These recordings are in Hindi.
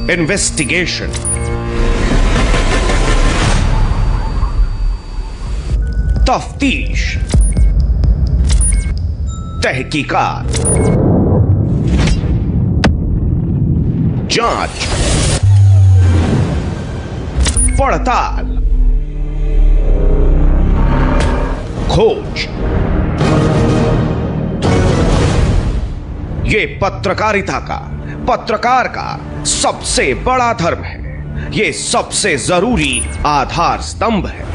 इन्वेस्टिगेशन, तफ्तीश, तहकीकात, जांच, पड़ताल, खोज। ये पत्रकारिता का, पत्रकार का सबसे बड़ा धर्म है। ये सबसे जरूरी आधार स्तंभ है।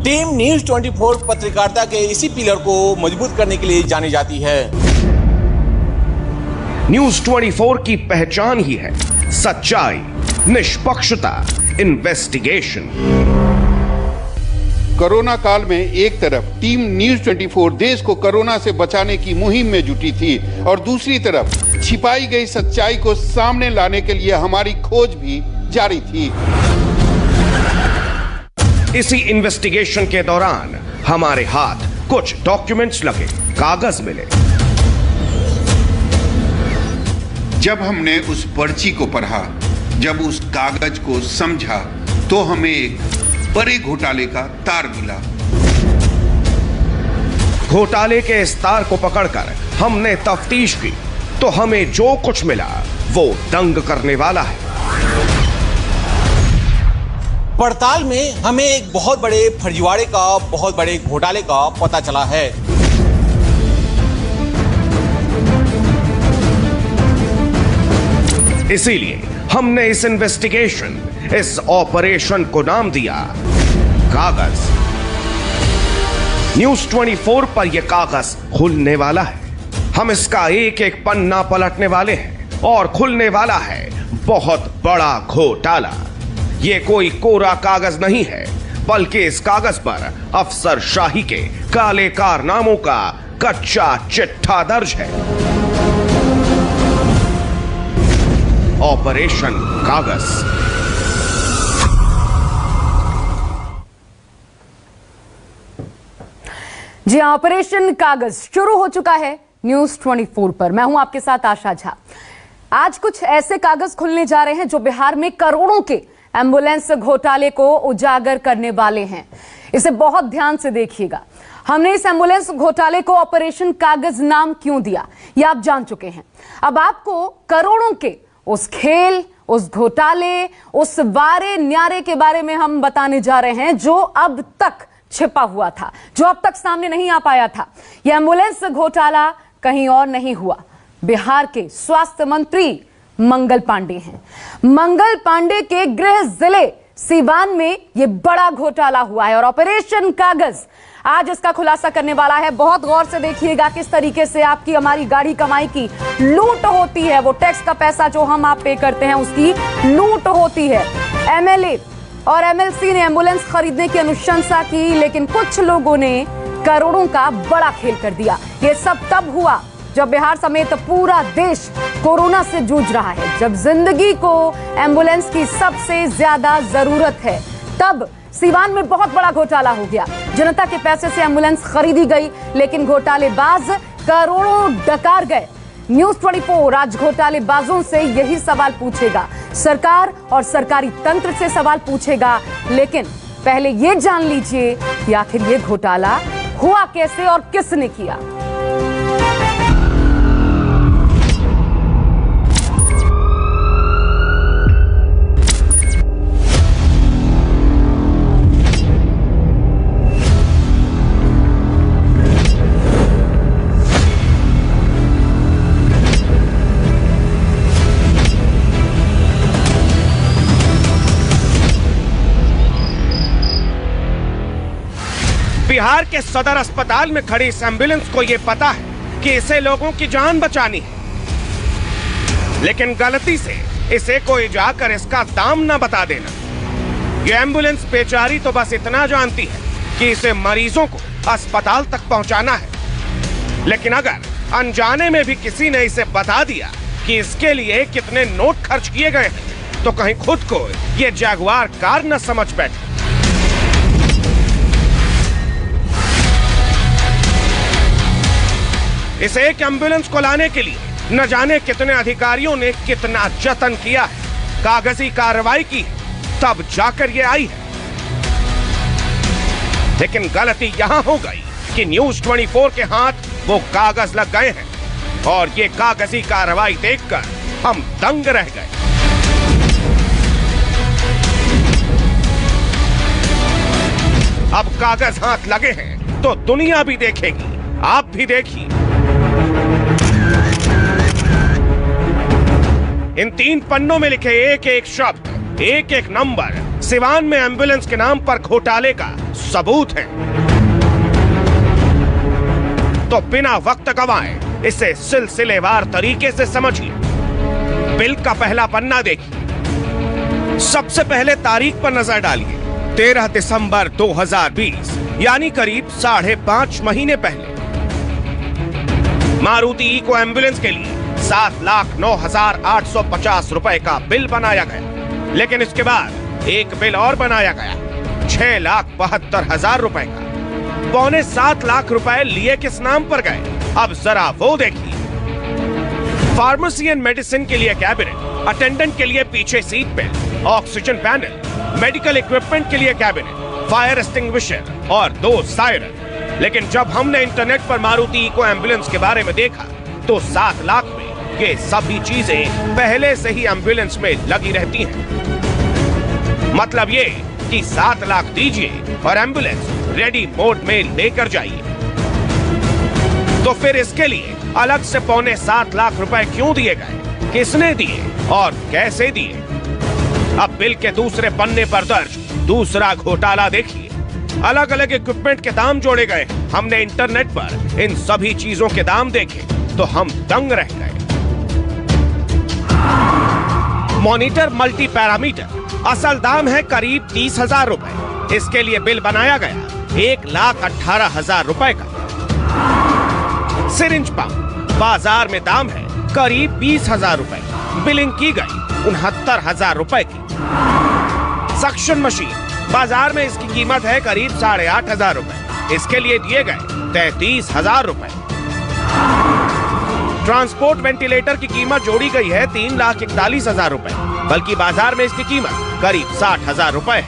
टीम न्यूज 24 पत्रकारिता के इसी पिलर को मजबूत करने के लिए जानी जाती है। न्यूज 24 की पहचान ही है सच्चाई, निष्पक्षता, इन्वेस्टिगेशन। कोरोना काल में एक तरफ टीम न्यूज 24 देश को कोरोना से बचाने की मुहिम में जुटी थी और दूसरी तरफ छिपाई गई सच्चाई को सामने लाने के लिए हमारी खोज भी जारी थी। इसी इन्वेस्टिगेशन के दौरान हमारे हाथ कुछ डॉक्यूमेंट्स लगे, कागज मिले। जब हमने उस पर्ची को पढ़ा, जब उस कागज को समझा, तो हमें एक बड़े घोटाले का तार मिला। घोटाले के इस तार को पकड़कर हमने तफ्तीश की तो हमें जो कुछ मिला वो दंग करने वाला है। पड़ताल में हमें एक बहुत बड़े फर्जीवाड़े का, बहुत बड़े घोटाले का पता चला है। इसीलिए हमने इस इन्वेस्टिगेशन, इस ऑपरेशन को नाम दिया कागज। न्यूज 24 पर यह कागज खुलने वाला है। हम इसका एक एक पन्ना पलटने वाले हैं और खुलने वाला है बहुत बड़ा घोटाला। ये कोई कोरा कागज नहीं है, बल्कि इस कागज पर अफसरशाही के काले कारनामों का कच्चा चिट्ठा दर्ज है। ऑपरेशन कागज। जी, ऑपरेशन कागज शुरू हो चुका है न्यूज 24 पर। मैं हूं आपके साथ आशा झा। आज कुछ ऐसे कागज खुलने जा रहे हैं जो बिहार में करोड़ों के एम्बुलेंस घोटाले को उजागर करने वाले हैं। इसे बहुत ध्यान से देखिएगा। हमने इस एम्बुलेंस घोटाले को ऑपरेशन कागज नाम क्यों दिया, यह आप जान चुके हैं। अब आपको करोड़ों के उस खेल, उस घोटाले, उस वारे न्यारे के बारे में हम बताने जा रहे हैं जो अब तक छिपा हुआ था, जो अब तक सामने नहीं आ पाया था। यह एम्बुलेंस घोटाला कहीं और नहीं हुआ, बिहार के स्वास्थ्य मंत्री मंगल पांडे हैं। मंगल पांडे के गृह जिले सीवान में यह बड़ा घोटाला हुआ है और ऑपरेशन कागज आज इसका खुलासा करने वाला है। बहुत गौर से देखिएगा किस तरीके से आपकी, हमारी गाढ़ी कमाई की लूट होती है। वो टैक्स का पैसा जो हम आप पे करते हैं उसकी लूट होती है। एमएलए और एमएलसी ने एम्बुलेंस खरीदने की अनुशंसा की, लेकिन कुछ लोगों ने करोड़ों का बड़ा खेल कर दिया। ये सब तब हुआ जब बिहार समेत पूरा देश कोरोना से जूझ रहा है, जब जिंदगी को एम्बुलेंस की सबसे ज्यादा जरूरत है। तब सीवान में बहुत बड़ा घोटाला हो गया। जनता के पैसे से एम्बुलेंस खरीदी गई, लेकिन घोटालेबाज करोड़ों डकार गए। न्यूज 24 आज घोटालेबाजों से यही सवाल पूछेगा, सरकार और सरकारी तंत्र से सवाल पूछेगा। लेकिन पहले यह जान लीजिए कि आखिर ये घोटाला हुआ कैसे और किसने किया। बिहार के सदर अस्पताल में खड़ी इस एम्बुलेंस को यह पता है कि इसे लोगों की जान बचानी है, लेकिन गलती से इसे कोई जाकर इसका दाम न बता देना। यह एम्बुलेंस बेचारी तो बस इतना जानती है कि इसे मरीजों को अस्पताल तक पहुंचाना है, लेकिन अगर अनजाने में भी किसी ने इसे बता दिया कि इसके लिए कितने नोट खर्च किए गए हैं, तो कहीं खुद को यह जगुआर कार न समझ बैठे। इस एक एम्बुलेंस को लाने के लिए न जाने कितने अधिकारियों ने कितना जतन किया है, कागजी कार्रवाई की, तब जाकर ये आई है। लेकिन गलती यहां हो गई कि न्यूज 24 के हाथ वो कागज लग गए हैं और ये कागजी कार्रवाई देखकर हम दंग रह गए। अब कागज हाथ लगे हैं तो दुनिया भी देखेगी, आप भी देखिए। इन 3 पन्नों में लिखे एक एक शब्द, एक एक नंबर सिवान में एम्बुलेंस के नाम पर घोटाले का सबूत है। तो बिना वक्त गवाए इसे सिलसिलेवार तरीके से समझिए। बिल का पहला पन्ना देखिए। सबसे पहले तारीख पर नजर डालिए। 13 दिसंबर 2020, यानी करीब 5.5 महीने पहले मारुति इको एम्बुलेंस के लिए 7,09,850 रुपए का बिल बनाया गया। लेकिन इसके बाद एक बिल और बनाया गया 6,72,000 रुपए का। 6.25 लाख रुपए लिए किस नाम पर गए, अब जरा वो देखिए। फार्मेसी एंड मेडिसिन के लिए कैबिनेट, अटेंडेंट के लिए पीछे seat belt, oxygen panel, medical equipment के लिए कैबिनेट, फायर एक्सटिंग्विशर और 2 सायरन। लेकिन जब हमने इंटरनेट पर मारुति इको एम्बुलेंस के बारे में देखा तो 7 लाख में ये सभी चीजें पहले से ही एम्बुलेंस में लगी रहती हैं। मतलब ये कि 7 लाख दीजिए और एम्बुलेंस रेडी मोड में लेकर जाइए। तो फिर इसके लिए अलग से 6.25 लाख रुपए क्यों दिए गए, किसने दिए और कैसे दिए? अब बिल के दूसरे पन्ने पर दर्ज दूसरा घोटाला देखिए। अलग अलग इक्विपमेंट के दाम जोड़े गए। हमने इंटरनेट पर इन सभी चीजों के दाम देखे तो हम दंग रह गए। मॉनिटर मल्टी पैरामीटर असल दाम है करीब 30,000 रुपए। इसके लिए बिल बनाया गया 1,18,000 रुपए का। सिरिंज पंप बाजार में दाम है करीब 20,000 रुपए। बिलिंग की गई 69,000 रुपए की। सक्शन मशीन बाजार में इसकी कीमत है करीब 8,500 रुपए। इसके लिए दिए गए 33,000 रुपए। ट्रांसपोर्ट वेंटिलेटर की कीमत जोड़ी गई है 3,41,000 रुपए, बल्कि बाजार में इसकी कीमत करीब 60,000 रुपए है।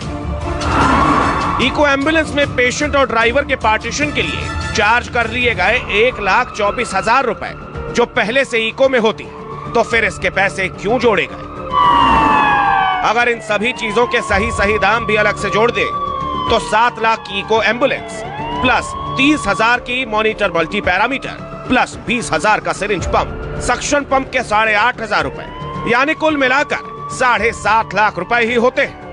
इको एम्बुलेंस में पेशेंट और ड्राइवर के पार्टीशन के लिए चार्ज कर लिए गए 1,24,000 रुपए, जो पहले से इको में होती है। तो फिर इसके पैसे क्यों जोड़े गए? अगर इन सभी चीजों के सही दाम भी अलग से जोड़ दे तो 7 लाख की इको एम्बुलेंस प्लस 30,000 की मॉनिटर मल्टी पैरामीटर प्लस 20,000 का सिरिंज पंप, सक्शन पंप के 8,500 रुपए, यानी कुल मिलाकर 7.5 लाख रुपए ही होते हैं।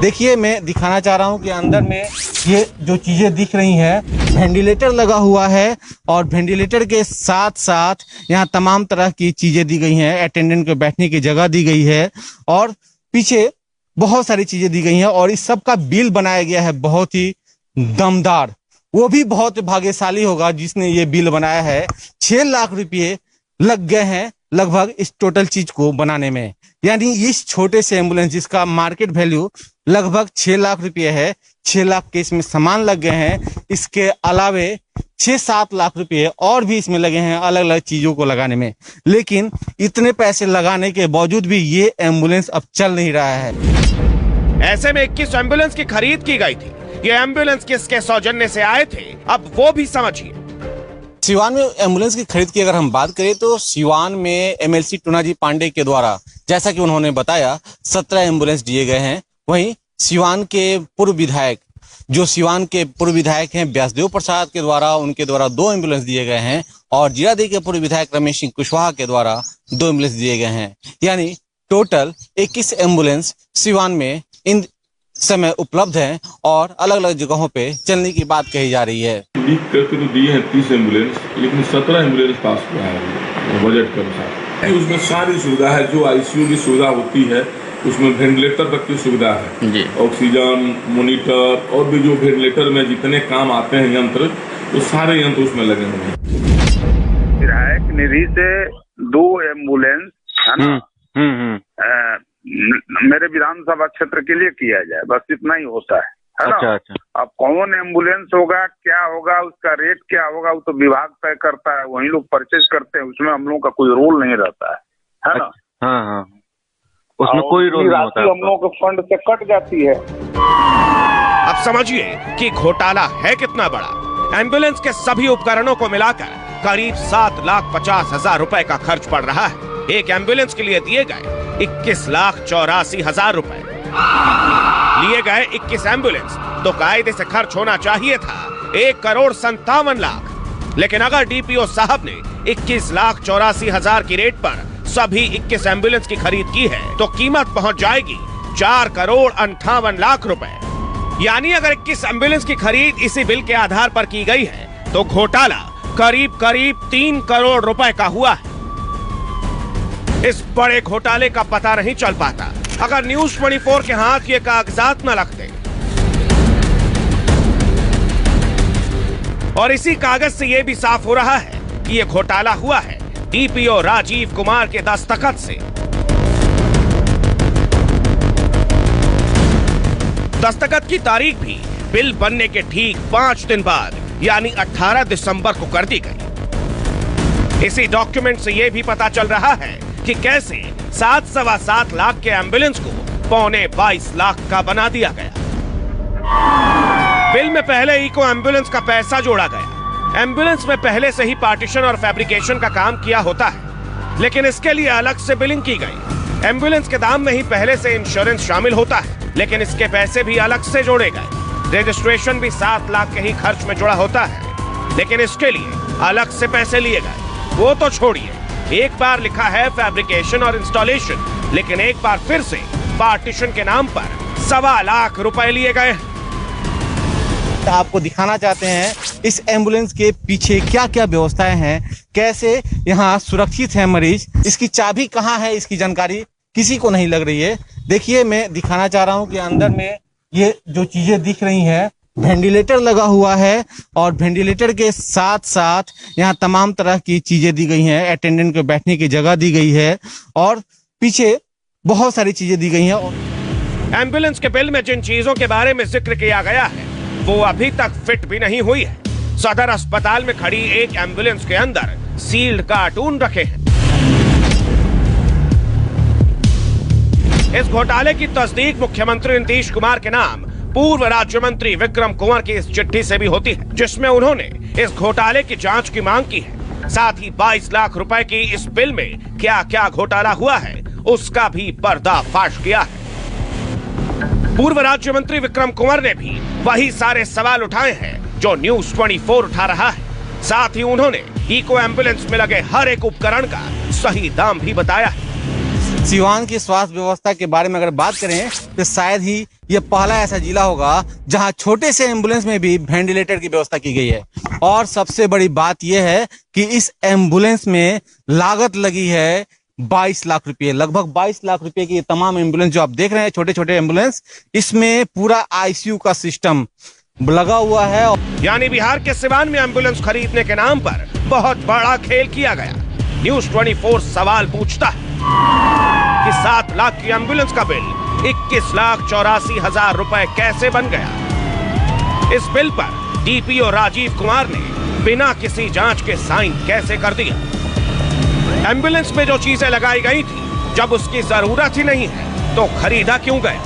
देखिए, मैं दिखाना चाह रहा हूं कि अंदर में ये जो चीजें दिख रही हैं, वेंटिलेटर लगा हुआ है और वेंटिलेटर के साथ साथ यहाँ तमाम तरह की चीजें दी गई हैं। अटेंडेंट को बैठने की जगह दी गई है और पीछे बहुत सारी चीजें दी गई हैं और इस सब का बिल बनाया गया है बहुत ही दमदार। वो भी बहुत भाग्यशाली होगा जिसने ये बिल बनाया है। 6 लाख रुपये लग गए हैं लगभग इस टोटल चीज को बनाने में। यानी इस छोटे से एम्बुलेंस जिसका मार्केट वैल्यू लगभग 6 लाख रुपये है, 6 लाख के इसमें सामान लग गए हैं। इसके अलावे 6-7 लाख रुपये और भी इसमें लगे हैं अलग अलग चीजों को लगाने में। लेकिन इतने पैसे लगाने के बावजूद भी ये एम्बुलेंस अब चल नहीं रहा है। ऐसे में 21 एम्बुलेंस की खरीद की गई थी। ये एम्बुलेंस किसके सौजन्य से आए थे, अब वो भी समझिए। सिवान में एम्बुलेंस की खरीद की अगर हम बात करें तो सिवान में MLC टूनाजी पांडे के द्वारा, जैसा कि उन्होंने बताया, 17 एम्बुलेंस दिए गए हैं। वहीं सिवान के पूर्व विधायक, जो सिवान के पूर्व विधायक हैं व्यासदेव प्रसाद के द्वारा, उनके द्वारा 2 एम्बुलेंस दिए गए हैं और जीरादेई के पूर्व विधायक रमेश सिंह कुशवाहा के द्वारा 2 एम्बुलेंस दिए गए हैं। यानी टोटल 21 एम्बुलेंस सिवान में इन समय उपलब्ध हैं और अलग अलग जगहों पे चलने की बात कही जा रही है। लिख करके तो दिए हैं 30 एम्बुलेंस, लेकिन 17 एम्बुलेंस पास हुआ है बजट के अनुसार। उसमें सारी सुविधा है, जो ICU की सुविधा होती है उसमें वेंटिलेटर तक की सुविधा है, ऑक्सीजन, मॉनिटर और भी जो वेंटिलेटर में जितने काम आते हैं यंत्र, वो सारे यंत्र उसमें लगे हुए हैं। विधायक निधि से 2 एम्बुलेंस है ना मेरे विधानसभा क्षेत्र के लिए किया जाए, बस इतना ही होता है। है ना। अच्छा अच्छा। अब कौन एम्बुलेंस होगा, क्या होगा, उसका रेट क्या होगा, वो तो विभाग तय करता है, वही लोग परचेज करते हैं, उसमें हम लोगों का कोई रोल नहीं रहता है ना। हाँ हाँ, उसमें कोई रोल नहीं होता, हम लोगों के फंड से कट जाती है। अब समझिए कि घोटाला है कितना बड़ा। एम्बुलेंस के सभी उपकरणों को मिलाकर करीब 7,50,000 रुपए का खर्च पड़ रहा है। एक एम्बुलेंस के लिए दिए गए 21,84,000 रुपए। लिए गए 21 एम्बुलेंस तो कायदे से खर्च होना चाहिए था 1,57,00,000। लेकिन अगर डीपीओ साहब ने 21,84,000 की रेट पर सभी 21 एम्बुलेंस की खरीद की है तो कीमत पहुंच जाएगी 4,58,00,000 रुपए। यानी अगर 21 एम्बुलेंस की खरीद इसी बिल के आधार पर की गई है तो घोटाला करीब 3 करोड़ रुपए का हुआ है। इस बड़े घोटाले का पता नहीं चल पाता अगर न्यूज 24 के हाथ ये कागजात न लगते। और इसी कागज से यह भी साफ हो रहा है कि यह घोटाला हुआ है डीपीओ राजीव कुमार के दस्तखत से। दस्तखत की तारीख भी बिल बनने के ठीक 5 दिन बाद यानी 18 दिसंबर को कर दी गई। इसी डॉक्यूमेंट से यह भी पता चल रहा है कि कैसे 7.25 लाख के एम्बुलेंस को 22 लाख का बना दिया गया। बिल में पहले इको एम्बुलेंस का पैसा जोड़ा गया। एम्बुलेंस में पहले से ही पार्टीशन और फैब्रिकेशन का काम किया होता है, लेकिन इसके लिए अलग से बिलिंग की गई। एम्बुलेंस के दाम में ही पहले से इंश्योरेंस शामिल होता है, लेकिन इसके पैसे भी अलग से जोड़े गए। रजिस्ट्रेशन भी 7 लाख के ही खर्च में जुड़ा होता है, लेकिन इसके लिए अलग से पैसे लिए गए। वो तो छोड़िए, एक बार लिखा है फैब्रिकेशन और इंस्टॉलेशन, लेकिन एक बार फिर से पार्टीशन के नाम पर 1.25 लाख रुपए लिए गए। आपको दिखाना चाहते हैं इस एम्बुलेंस के पीछे क्या क्या व्यवस्थाएं हैं, कैसे यहाँ सुरक्षित है मरीज, इसकी चाबी कहाँ है, इसकी जानकारी किसी को नहीं लग रही है। देखिए, मैं दिखाना चाह रहा हूँ कि अंदर में ये जो चीजें दिख रही हैं, वेंटिलेटर लगा हुआ है और वेंटिलेटर के साथ साथ यहाँ तमाम तरह की चीजें दी गई हैं। अटेंडेंट को बैठने की जगह दी गई है और पीछे बहुत सारी चीजें दी गई हैं। एम्बुलेंस के बिल में जिन चीजों के बारे में जिक्र किया गया है वो अभी तक फिट भी नहीं हुई है। सदर अस्पताल में खड़ी एक एम्बुलेंस के अंदर सील्ड कार्टून रखे हैं। इस घोटाले की तस्दीक मुख्यमंत्री नीतीश कुमार के नाम पूर्व राज्य मंत्री विक्रम कुंवर की इस चिट्ठी से भी होती है, जिसमें उन्होंने इस घोटाले की जांच की मांग की है। साथ ही 22 लाख रुपए की इस बिल में क्या क्या घोटाला हुआ है उसका भी पर्दाफाश किया है। पूर्व राज्य मंत्री विक्रम कुंवर ने भी वही सारे सवाल उठाए हैं जो न्यूज 24 उठा रहा है। साथ ही उन्होंने इको एम्बुलेंस में लगे हर एक उपकरण का सही दाम भी बताया है। सीवान की स्वास्थ्य व्यवस्था के बारे में अगर बात करें तो शायद ही यह पहला ऐसा जिला होगा जहां छोटे से एम्बुलेंस में भी वेंटिलेटर की व्यवस्था की गई है। और सबसे बड़ी बात यह है कि इस एम्बुलेंस में लागत लगी है 22 लाख रुपए, लगभग 22 लाख रुपए की ये तमाम एम्बुलेंस जो आप देख रहे हैं, छोटे छोटे एम्बुलेंस, इसमें पूरा आईसीयू का सिस्टम लगा हुआ है। यानी बिहार के सिवान में एम्बुलेंस खरीदने के नाम पर बहुत बड़ा खेल किया गया। न्यूज 24 सवाल पूछता है कि 7 लाख की एम्बुलेंस का बिल 21,84,000 रुपए कैसे बन गया। इस बिल पर डीपीओ राजीव कुमार ने बिना किसी जांच के साइन कैसे कर दिया। एम्बुलेंस में जो चीजें लगाई गई थी जब उसकी जरूरत ही नहीं है तो खरीदा क्यों गया।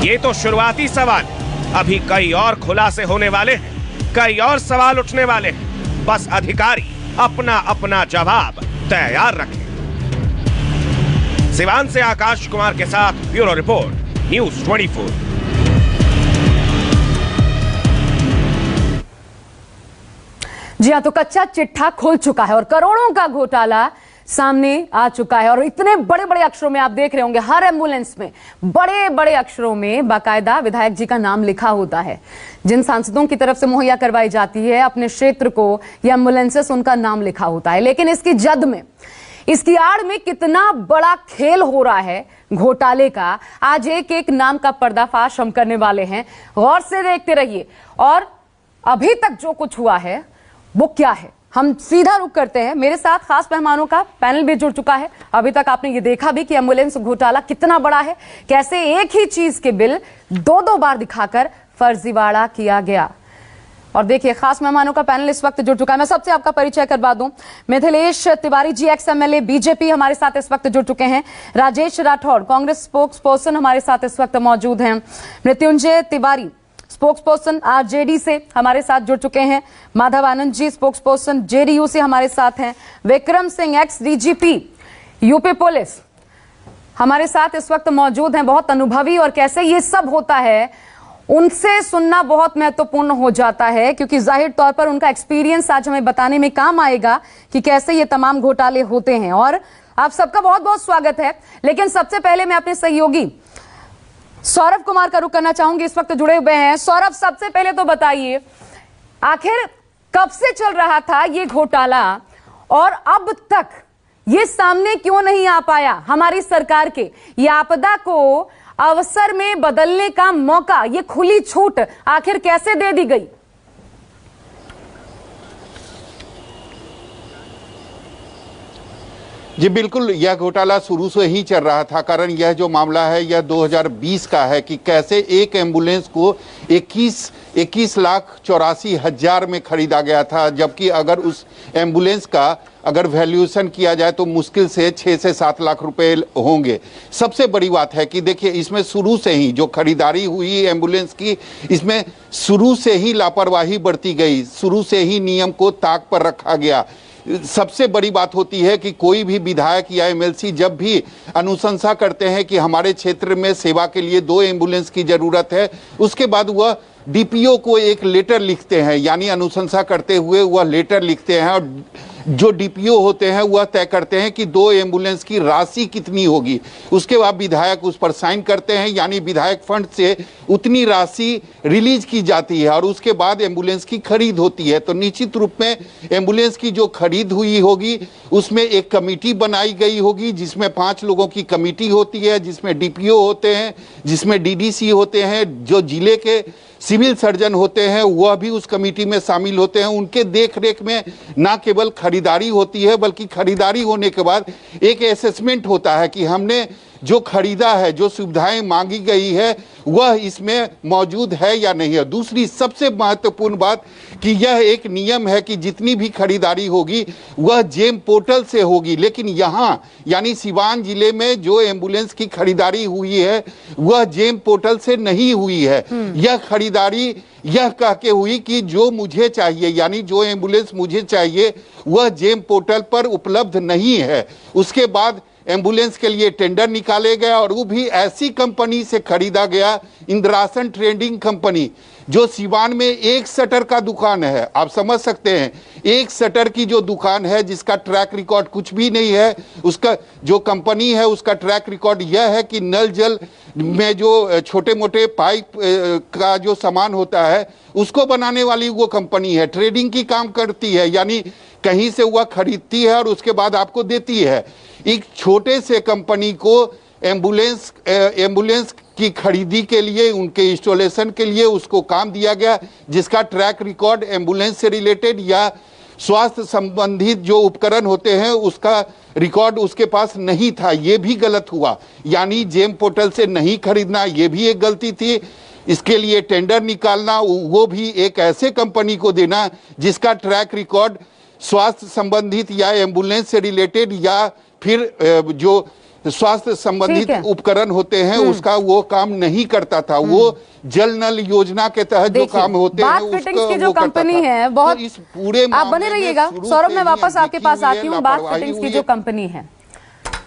ये तो शुरुआती सवाल है, अभी कई और खुलासे होने वाले हैं, कई और सवाल उठने वाले हैं। बस अधिकारी अपना अपना जवाब तैयार रखें। सिवान से आकाश कुमार के साथ ब्यूरो रिपोर्ट, न्यूज 24। जी हां, तो कच्चा चिट्ठा खुल चुका है और करोड़ों का घोटाला सामने आ चुका है। और इतने बड़े बड़े अक्षरों में आप देख रहे होंगे, हर एम्बुलेंस में बड़े बड़े अक्षरों में बाकायदा विधायक जी का नाम लिखा होता है। जिन सांसदों की तरफ से मुहैया करवाई जाती है अपने क्षेत्र को ये एम्बुलेंसेस, उनका नाम लिखा होता है। लेकिन इसकी जद में, इसकी आड़ में कितना बड़ा खेल हो रहा है घोटाले का, आज एक एक नाम का पर्दाफाश हम करने वाले हैं। गौर से देखते रहिए और अभी तक जो कुछ हुआ है वो क्या है हम सीधा रुख करते हैं। मेरे साथ खास मेहमानों का पैनल भी जुड़ चुका है। अभी तक आपने ये देखा भी कि एम्बुलेंस घोटाला कितना बड़ा है, कैसे एक ही चीज के बिल दो बार दिखाकर फर्जीवाड़ा किया गया। और देखिए खास मेहमानों का पैनल इस वक्त जुड़ चुका है। मैं सबसे आपका परिचय करवा दूं। मिथिलेश तिवारी जी, XMLA बीजेपी, हमारे साथ इस वक्त जुड़ चुके हैं। राजेश राठौड़, कांग्रेस स्पोक्स पर्सन, हमारे साथ इस वक्त मौजूद हैं। Mrityunjay Tiwari, spokes person RJD से हमारे साथ जुड़ चुके हैं। Madhav Anand ji, spokes person JDU से हमारे साथ हैं। Vikram Singh, ex-DGP UP police, हमारे साथ इस वक्त मौजूद हैं। बहुत अनुभवी, और कैसे ये सब होता है उनसे सुनना बहुत महत्वपूर्ण हो जाता है, क्योंकि जाहिर तौर पर उनका एक्सपीरियंस आज हमें बताने में काम आएगा कि कैसे ये तमाम घोटाले होते हैं। और आप सबका बहुत बहुत स्वागत है। लेकिन सबसे पहले मैं अपने सहयोगी सौरभ कुमार का रुख करना चाहूंगी, इस वक्त जुड़े हुए हैं। सौरभ, सबसे पहले तो बताइए, आखिर कब से चल रहा था ये घोटाला और अब तक ये सामने क्यों नहीं आ पाया? हमारी सरकार के ये आपदा को अवसर में बदलने का मौका, ये खुली छूट आखिर कैसे दे दी गई? जी बिल्कुल, यह घोटाला शुरू से ही चल रहा था। कारण यह जो मामला है यह 2020 का है कि कैसे एक एम्बुलेंस को 21,84,000 में खरीदा गया था, जबकि अगर उस एम्बुलेंस का अगर वैल्यूएशन किया जाए तो मुश्किल से 6 से 7 लाख रुपए होंगे। सबसे बड़ी बात है कि देखिए, इसमें शुरू से ही जो खरीदारी हुई एम्बुलेंस की, इसमें शुरू से ही लापरवाही बरती गई, शुरू से ही नियम को ताक पर रखा गया। सबसे बड़ी बात होती है कि कोई भी विधायक या MLC जब भी अनुशंसा करते हैं कि हमारे क्षेत्र में सेवा के लिए 2 एम्बुलेंस की जरूरत है, उसके बाद वह DPO को एक लेटर लिखते हैं, यानी अनुशंसा करते हुए वह लेटर लिखते हैं, और जो DPO होते हैं वह तय करते हैं कि 2 एम्बुलेंस की राशि कितनी होगी। उसके बाद विधायक उस पर साइन करते हैं, यानी विधायक फंड से उतनी राशि रिलीज की जाती है और उसके बाद एम्बुलेंस की खरीद होती है। तो निश्चित रूप में एम्बुलेंस की जो खरीद हुई होगी उसमें एक कमेटी बनाई गई होगी, जिसमें 5 लोगों की कमेटी होती है, जिसमें DPO होते हैं, जिसमें DDC होते हैं, जो जिले के सिविल सर्जन होते हैं वह भी उस कमेटी में शामिल होते हैं। उनके देख रेख में ना केवल खरीदारी होती है, बल्कि खरीदारी होने के बाद एक असेसमेंट होता है कि हमने जो खरीदा है, जो सुविधाएं मांगी गई है, वह इसमें मौजूद है या नहीं है। दूसरी सबसे महत्वपूर्ण बात कि यह एक नियम है कि जितनी भी खरीदारी होगी वह जेम पोर्टल से होगी, लेकिन यहाँ यानी सिवान जिले में जो एम्बुलेंस की खरीदारी हुई है वह जेम पोर्टल से नहीं हुई है। यह खरीदारी यह कह के हुई कि जो मुझे चाहिए, यानी जो एम्बुलेंस मुझे चाहिए वह जेम पोर्टल पर उपलब्ध नहीं है। उसके बाद एम्बुलेंस के लिए टेंडर निकाले गया और वो भी ऐसी कंपनी से खरीदा गया, इंद्रासन ट्रेडिंग कंपनी, जो सिवान में एक शटर का दुकान है। आप समझ सकते हैं, एक शटर की जो दुकान है जिसका ट्रैक रिकॉर्ड कुछ भी नहीं है। उसका जो कंपनी है उसका ट्रैक रिकॉर्ड यह है कि नल जल में जो छोटे मोटे पाइप का जो सामान होता है उसको बनाने वाली वो कंपनी है, ट्रेडिंग की काम करती है, यानी कहीं से वह खरीदती है और उसके बाद आपको देती है। एक छोटे से कंपनी को एम्बुलेंस की खरीदी के लिए, उनके इंस्टॉलेशन के लिए उसको काम दिया गया, जिसका ट्रैक रिकॉर्ड एम्बुलेंस से रिलेटेड या स्वास्थ्य संबंधित जो उपकरण होते हैं उसका रिकॉर्ड उसके पास नहीं था। ये भी गलत हुआ, यानी जेम पोर्टल से नहीं खरीदना ये भी एक गलती थी। इसके लिए टेंडर निकालना, वो भी एक ऐसे कंपनी को देना जिसका ट्रैक रिकॉर्ड स्वास्थ्य संबंधित या एम्बुलेंस से रिलेटेड या फिर जो स्वास्थ्य संबंधित उपकरण होते हैं उसका वो काम नहीं करता था। वो जल नल योजना के तहत जो काम होते हैं फिटिंग्स की जो कंपनी है बहुत, तो इस पूरे आप बने रहिएगा सौरभ, मैं वापस आपके पास आती हूँ। बात फिटिंग्स की जो कंपनी है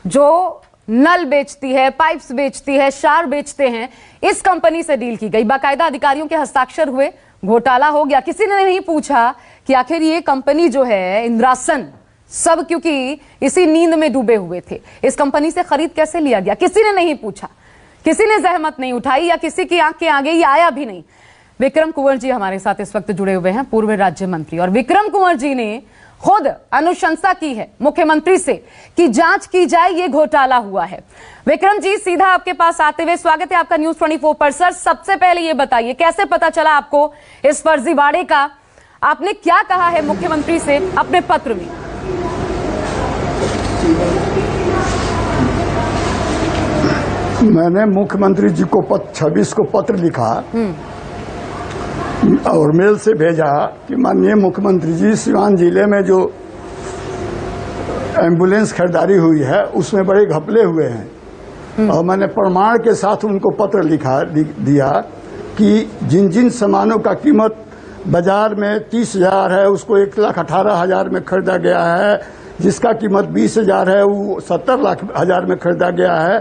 जो नल बेचती है, पाइप्स बेचती है, शार बेचते हैं, इस कंपनी से डील की गई, बाकायदा अधिकारियों के हस्ताक्षर हुए, घोटाला हो गया। किसी ने नहीं पूछा कि आखिर ये कंपनी जो है इंद्रासन, सब क्योंकि इसी नींद में डूबे हुए थे, इस कंपनी से खरीद कैसे लिया गया, किसी ने नहीं पूछा, किसी ने जहमत नहीं उठाई या किसी की आंख के आगे ये आया भी नहीं। विक्रम कुंवर जी हमारे साथ इस वक्त जुड़े हुए हैं, पूर्व राज्य मंत्री, और विक्रम कुंवर जी ने खुद अनुशंसा की है मुख्यमंत्री से कि जांच की जाए, ये घोटाला हुआ है। विक्रम जी, सीधा आपके पास आते हुए स्वागत है आपका न्यूज़ 24 पर। सर, सबसे पहले ये बताइए कैसे पता चला आपको इस फर्जीवाड़े का? आपने क्या कहा है मुख्यमंत्री से अपने पत्र में? मैंने मुख्यमंत्री जी को 26 को पत्र लिखा और मेल से भेजा कि माननीय मुख्यमंत्री जी, सिवान जिले में जो एम्बुलेंस खरीदारी हुई है उसमें बड़े घपले हुए हैं। और मैंने प्रमाण के साथ उनको पत्र दिया कि जिन जिन सामानों का कीमत बाजार में 30,000 है उसको 1,18,000 में खरीदा गया है, जिसका कीमत 20,000 है वो 70,00,000 में खरीदा गया है,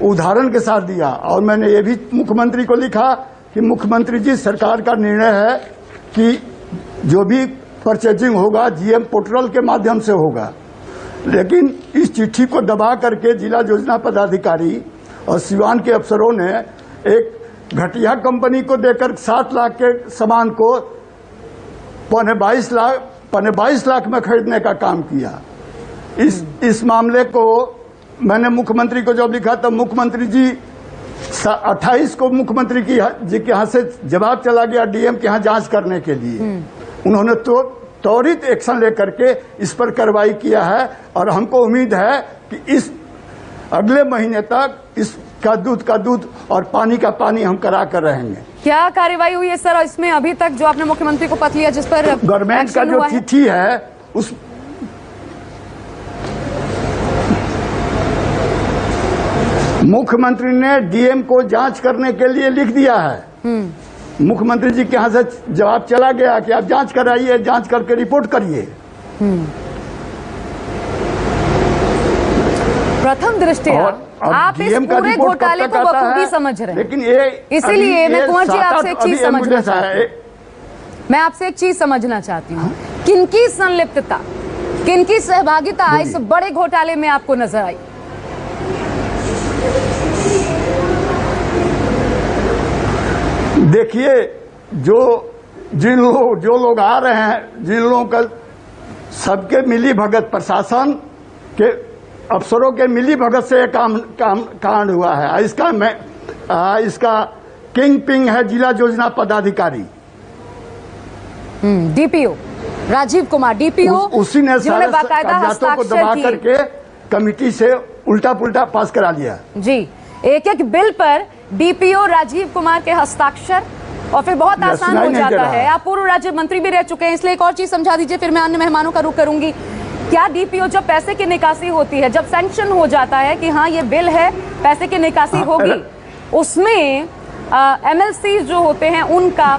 उदाहरण के साथ दिया। और मैंने ये भी मुख्यमंत्री को लिखा कि मुख्यमंत्री जी, सरकार का निर्णय है कि जो भी परचेजिंग होगा जीएम पोर्टल के माध्यम से होगा, लेकिन इस चिट्ठी को दबा करके जिला योजना पदाधिकारी और सिवान के अफसरों ने एक घटिया कंपनी को देकर 7 लाख के सामान को 22 लाख में खरीदने का काम किया। इस मामले को मैंने मुख्यमंत्री को जब लिखा तब मुख्यमंत्री जी 28 को मुख्यमंत्री जी के यहाँ से जवाब चला गया डीएम के यहाँ जांच करने के लिए। उन्होंने तो त्वरित एक्शन लेकर के इस पर कार्रवाई किया है और हमको उम्मीद है कि इस अगले महीने तक इसका दूध का दूध और पानी का पानी हम करा कर रहेंगे। क्या कार्रवाई हुई है सर इसमें अभी तक, जो आपने मुख्यमंत्री को पत्र लिया जिस पर गवर्नमेंट का जो चिट्ठी है उस मुख्यमंत्री ने डीएम को जांच करने के लिए लिख दिया है। मुख्यमंत्री जी के यहाँ से जवाब चला गया कि आप जांच कराइए, जांच करके रिपोर्ट करिए। प्रथम दृष्टया आप इस पूरे घोटाले को बखूबी समझ रहे हैं, लेकिन ये इसीलिए मैं कुंवर जी आपसे एक चीज समझना चाहती हूँ। मैं आपसे एक चीज समझना चाहती हूँ, किनकी संलिप्तता, किनकी सहभागिता इस बड़े घोटाले में आपको नजर आई? देखिए, जो लोग आ रहे हैं, जिन लोगों का सबके मिली भगत, प्रशासन के अफसरों के मिली भगत से कांड हुआ है। इसका किंग पिंग है जिला योजना पदाधिकारी डीपीओ राजीव कुमार, डीपीओ उसी ने सारे कागजातों को दबा करके कमेटी से उल्टा पुल्टा पास करा लिया। जी, एक एक बिल पर डीपीओ राजीव कुमार के हस्ताक्षर और फिर बहुत आसान हो जाता है। आप पूर्व राज्य मंत्री भी रह चुके हैं, इसलिए एक और चीज समझा दीजिए, फिर मैं अन्य मेहमानों का रुख करूंगी। क्या डीपीओ जब पैसे की निकासी होती है, जब सैंक्शन हो जाता है कि हाँ ये बिल है, पैसे की निकासी होगी, उसमें एमएलसी जो होते हैं उनका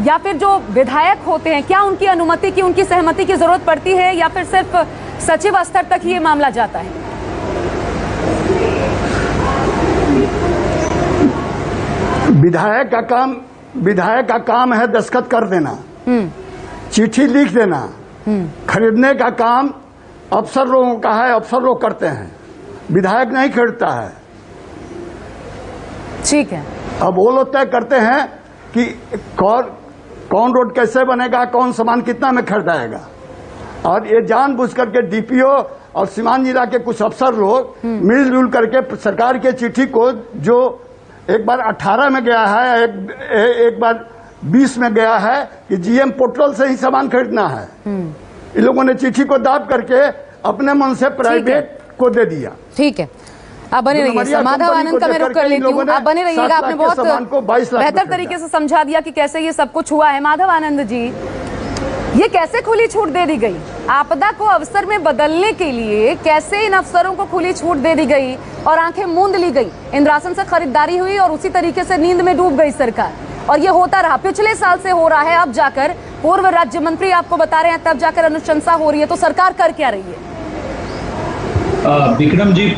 या फिर जो विधायक होते हैं, क्या उनकी अनुमति की, उनकी सहमति की जरूरत पड़ती है या फिर सिर्फ सचिव स्तर तक ही ये मामला जाता है? विधायक का काम है दस्तखत कर देना, चिट्ठी लिख देना। खरीदने का काम अफसर लोगों का है, अफसर लोग करते हैं, विधायक नहीं खरीदता है। ठीक है, अब वो लोग तय करते हैं कि कौन रोड कैसे बनेगा, कौन सामान कितना में खरीदाएगा। और ये जानबूझ करके डीपीओ और सीवान जिला के कुछ अफसर लोग मिलजुल करके सरकार के चिट्ठी को, जो एक बार 18 में गया है, एक बार 20 में गया है कि जीएम पोर्टल से ही सामान खरीदना है, इन लोगों ने चिट्ठी को दाब करके अपने मन से प्राइवेट को दे दिया। ठीक है, आप बने रहिए, माधव आनंद का मैं रुख कर लेती हूँ, आप बने रहिएगा। आपने बहुत बेहतर तरीके से समझा दिया कि कैसे ये सब कुछ हुआ है। माधव आनंद जी, ये कैसे खुली छूट दे दी गई? आपदा को अवसर में बदलने के लिए कैसे इन अफसरों को खुली छूट दे दी गई और आंखें मूंद ली गई? इंद्रासन से खरीदारी हुई और उसी तरीके से नींद में डूब गई सरकार, और ये होता रहा, पिछले साल से हो रहा है। अब जाकर पूर्व राज्य मंत्री आपको बता रहे हैं, तब जाकर अनुशंसा हो रही है, तो सरकार कर क्या रही है? विक्रम जी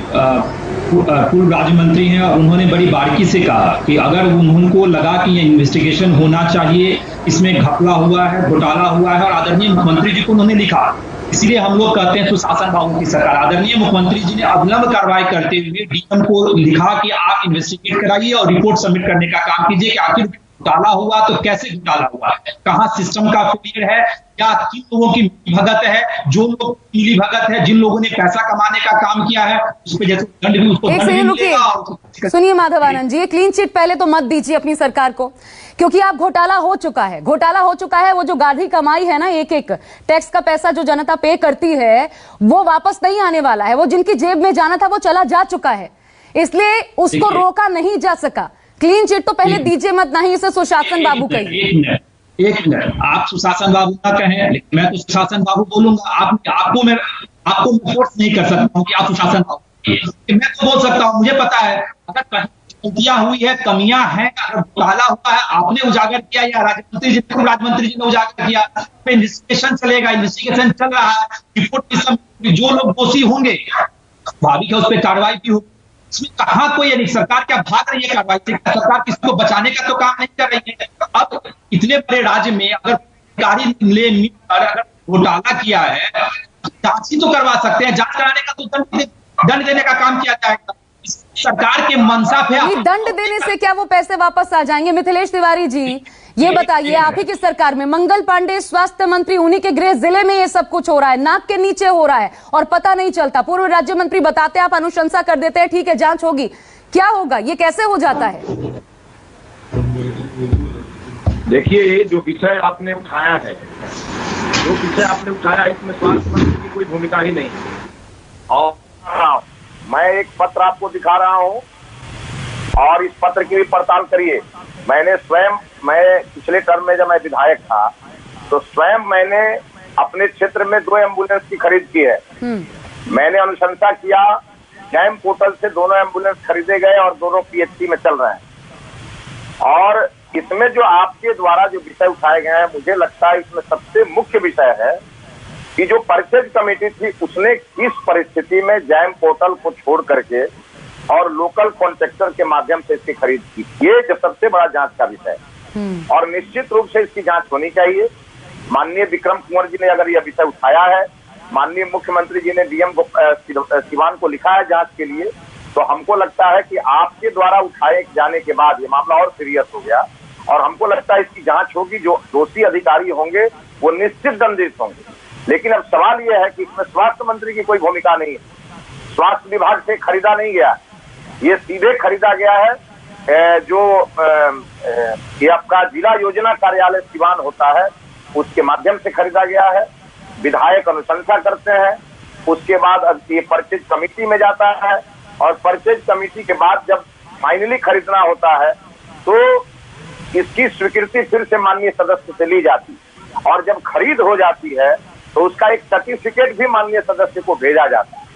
पूर्व राज्य मंत्री हैं और उन्होंने बड़ी बारीकी से कहा कि अगर उनको लगा कि ये इन्वेस्टिगेशन होना चाहिए, इसमें घपला हुआ है, घोटाला हुआ है, और आदरणीय मुख्यमंत्री जी को उन्होंने लिखा, इसलिए हम लोग कहते हैं सुशासन बाबू की सरकार। आदरणीय मुख्यमंत्री जी ने अविलंब कार्रवाई करते हुए डीएम को लिखा कि आप इन्वेस्टिगेट कराइए और रिपोर्ट सबमिट करने का काम कीजिए कि आखिर घोटाला हुआ तो कैसे घोटाला हुआ, कहाँ सिस्टम का फेलियर है, या किन लोगों की भगत है, जो लोग मिली भगत है, जिन लोगों ने पैसा कमाने का काम किया है, उस पर जैसे दंड भी उसको दंड भी मिलेगा और सुनिए माधवानंद जी, ये क्लीन चिट पहले तो मत दीजिए अपनी सरकार को, क्योंकि आप घोटाला हो चुका है, घोटाला हो चुका है। वो जो गाढ़ी कमाई है ना, एक एक टैक्स का पैसा जो जनता पे करती है वो वापस नहीं आने वाला है। वो जिनकी जेब में जाना था वो चला जा चुका है, इसलिए उसको रोका नहीं जा सका। क्लीन चिट तो पहले दीजिए मत, ना ही इसे सुशासन बाबू कहिए। एक मिनट, आप सुशासन बाबू ना कहें, लेकिन मैं तो सुशासन बाबू बोलूंगा। आपको मैं फोर्स नहीं कर सकता हूँ कि आप सुशासन बाबू, मैं तो बोल सकता हूँ। मुझे पता है अगर गलतियां हुई है, कमियां हैं, अगर घोटाला हुआ है, आपने उजागर किया या राजमंत्री जी ने उजागर किया, इन्वेस्टिगेशन चलेगा, इन्वेस्टिगेशन चल रहा है, रिपोर्ट जो लोग दोषी होंगे स्वाभाविक है उस पर कार्रवाई भी होगी। इसमें कहाँ कोई नहीं, सरकार क्या भाग रही है कार्रवाई से? सरकार किसी को बचाने का तो काम नहीं कर रही है। अब इतने बड़े राज्य में अगर अगर घोटाला किया है, जांच ही तो करवा सकते हैं। जांच कराने का तो दंड देने का काम किया जाएगा। सरकार के मंशा पे दंड देने से क्या वो पैसे वापस आ जाएंगे? मिथिलेश तिवारी जी, ये बताइए, आप ही की सरकार में मंगल पांडे स्वास्थ्य मंत्री, उन्हीं के गृह जिले में ये सब कुछ हो रहा है, नाक के नीचे हो रहा है और पता नहीं चलता। पूर्व राज्य मंत्री बताते, आप अनुशंसा कर देते हैं, ठीक है जांच होगी, क्या होगा? ये कैसे हो जाता है? देखिए, ये जो विषय आपने उठाया है, इसमें स्वास्थ्य मंत्री की कोई भूमिका ही नहीं है। और मैं एक पत्र आपको दिखा रहा हूं और इस पत्र की भी पड़ताल करिए। मैं पिछले टर्म में जब मैं विधायक था तो स्वयं मैंने अपने क्षेत्र में 2 एम्बुलेंस की खरीद की है। मैंने अनुशंसा किया, जैम पोर्टल से दोनों एम्बुलेंस खरीदे गए और दोनों पीएचसी में चल रहे हैं। और इसमें जो आपके द्वारा जो विषय उठाए गए हैं, मुझे लगता है इसमें सबसे मुख्य विषय है कि जो परचेज कमेटी थी उसने किस परिस्थिति में जैम पोर्टल को छोड़ करके और लोकल कॉन्ट्रैक्टर के माध्यम से इसकी खरीद की। ये जो सबसे बड़ा जांच का विषय है और निश्चित रूप से इसकी जांच होनी चाहिए। माननीय विक्रम कुंवर जी ने अगर यह विषय उठाया है, माननीय मुख्यमंत्री जी ने डीएम सिवान को लिखा है जांच के लिए, तो हमको लगता है कि आपके द्वारा उठाए जाने के बाद ये मामला और सीरियस हो गया और हमको लगता है इसकी जांच होगी। जो दोषी अधिकारी होंगे वो निश्चित दंडित होंगे। लेकिन अब सवाल यह है कि इसमें स्वास्थ्य मंत्री की कोई भूमिका नहीं है। स्वास्थ्य विभाग से खरीदा नहीं गया, ये सीधे खरीदा गया है जो ये आपका जिला योजना कार्यालय सिवान होता है उसके माध्यम से खरीदा गया है। विधायक अनुशंसा करते हैं, उसके बाद अब ये परचेज कमेटी में जाता है और परचेज कमेटी के बाद जब फाइनली खरीदना होता है तो इसकी स्वीकृति फिर से माननीय सदस्य से ली जाती है और जब खरीद हो जाती है तो उसका एक सर्टिफिकेट भी माननीय सदस्य को भेजा जाता है।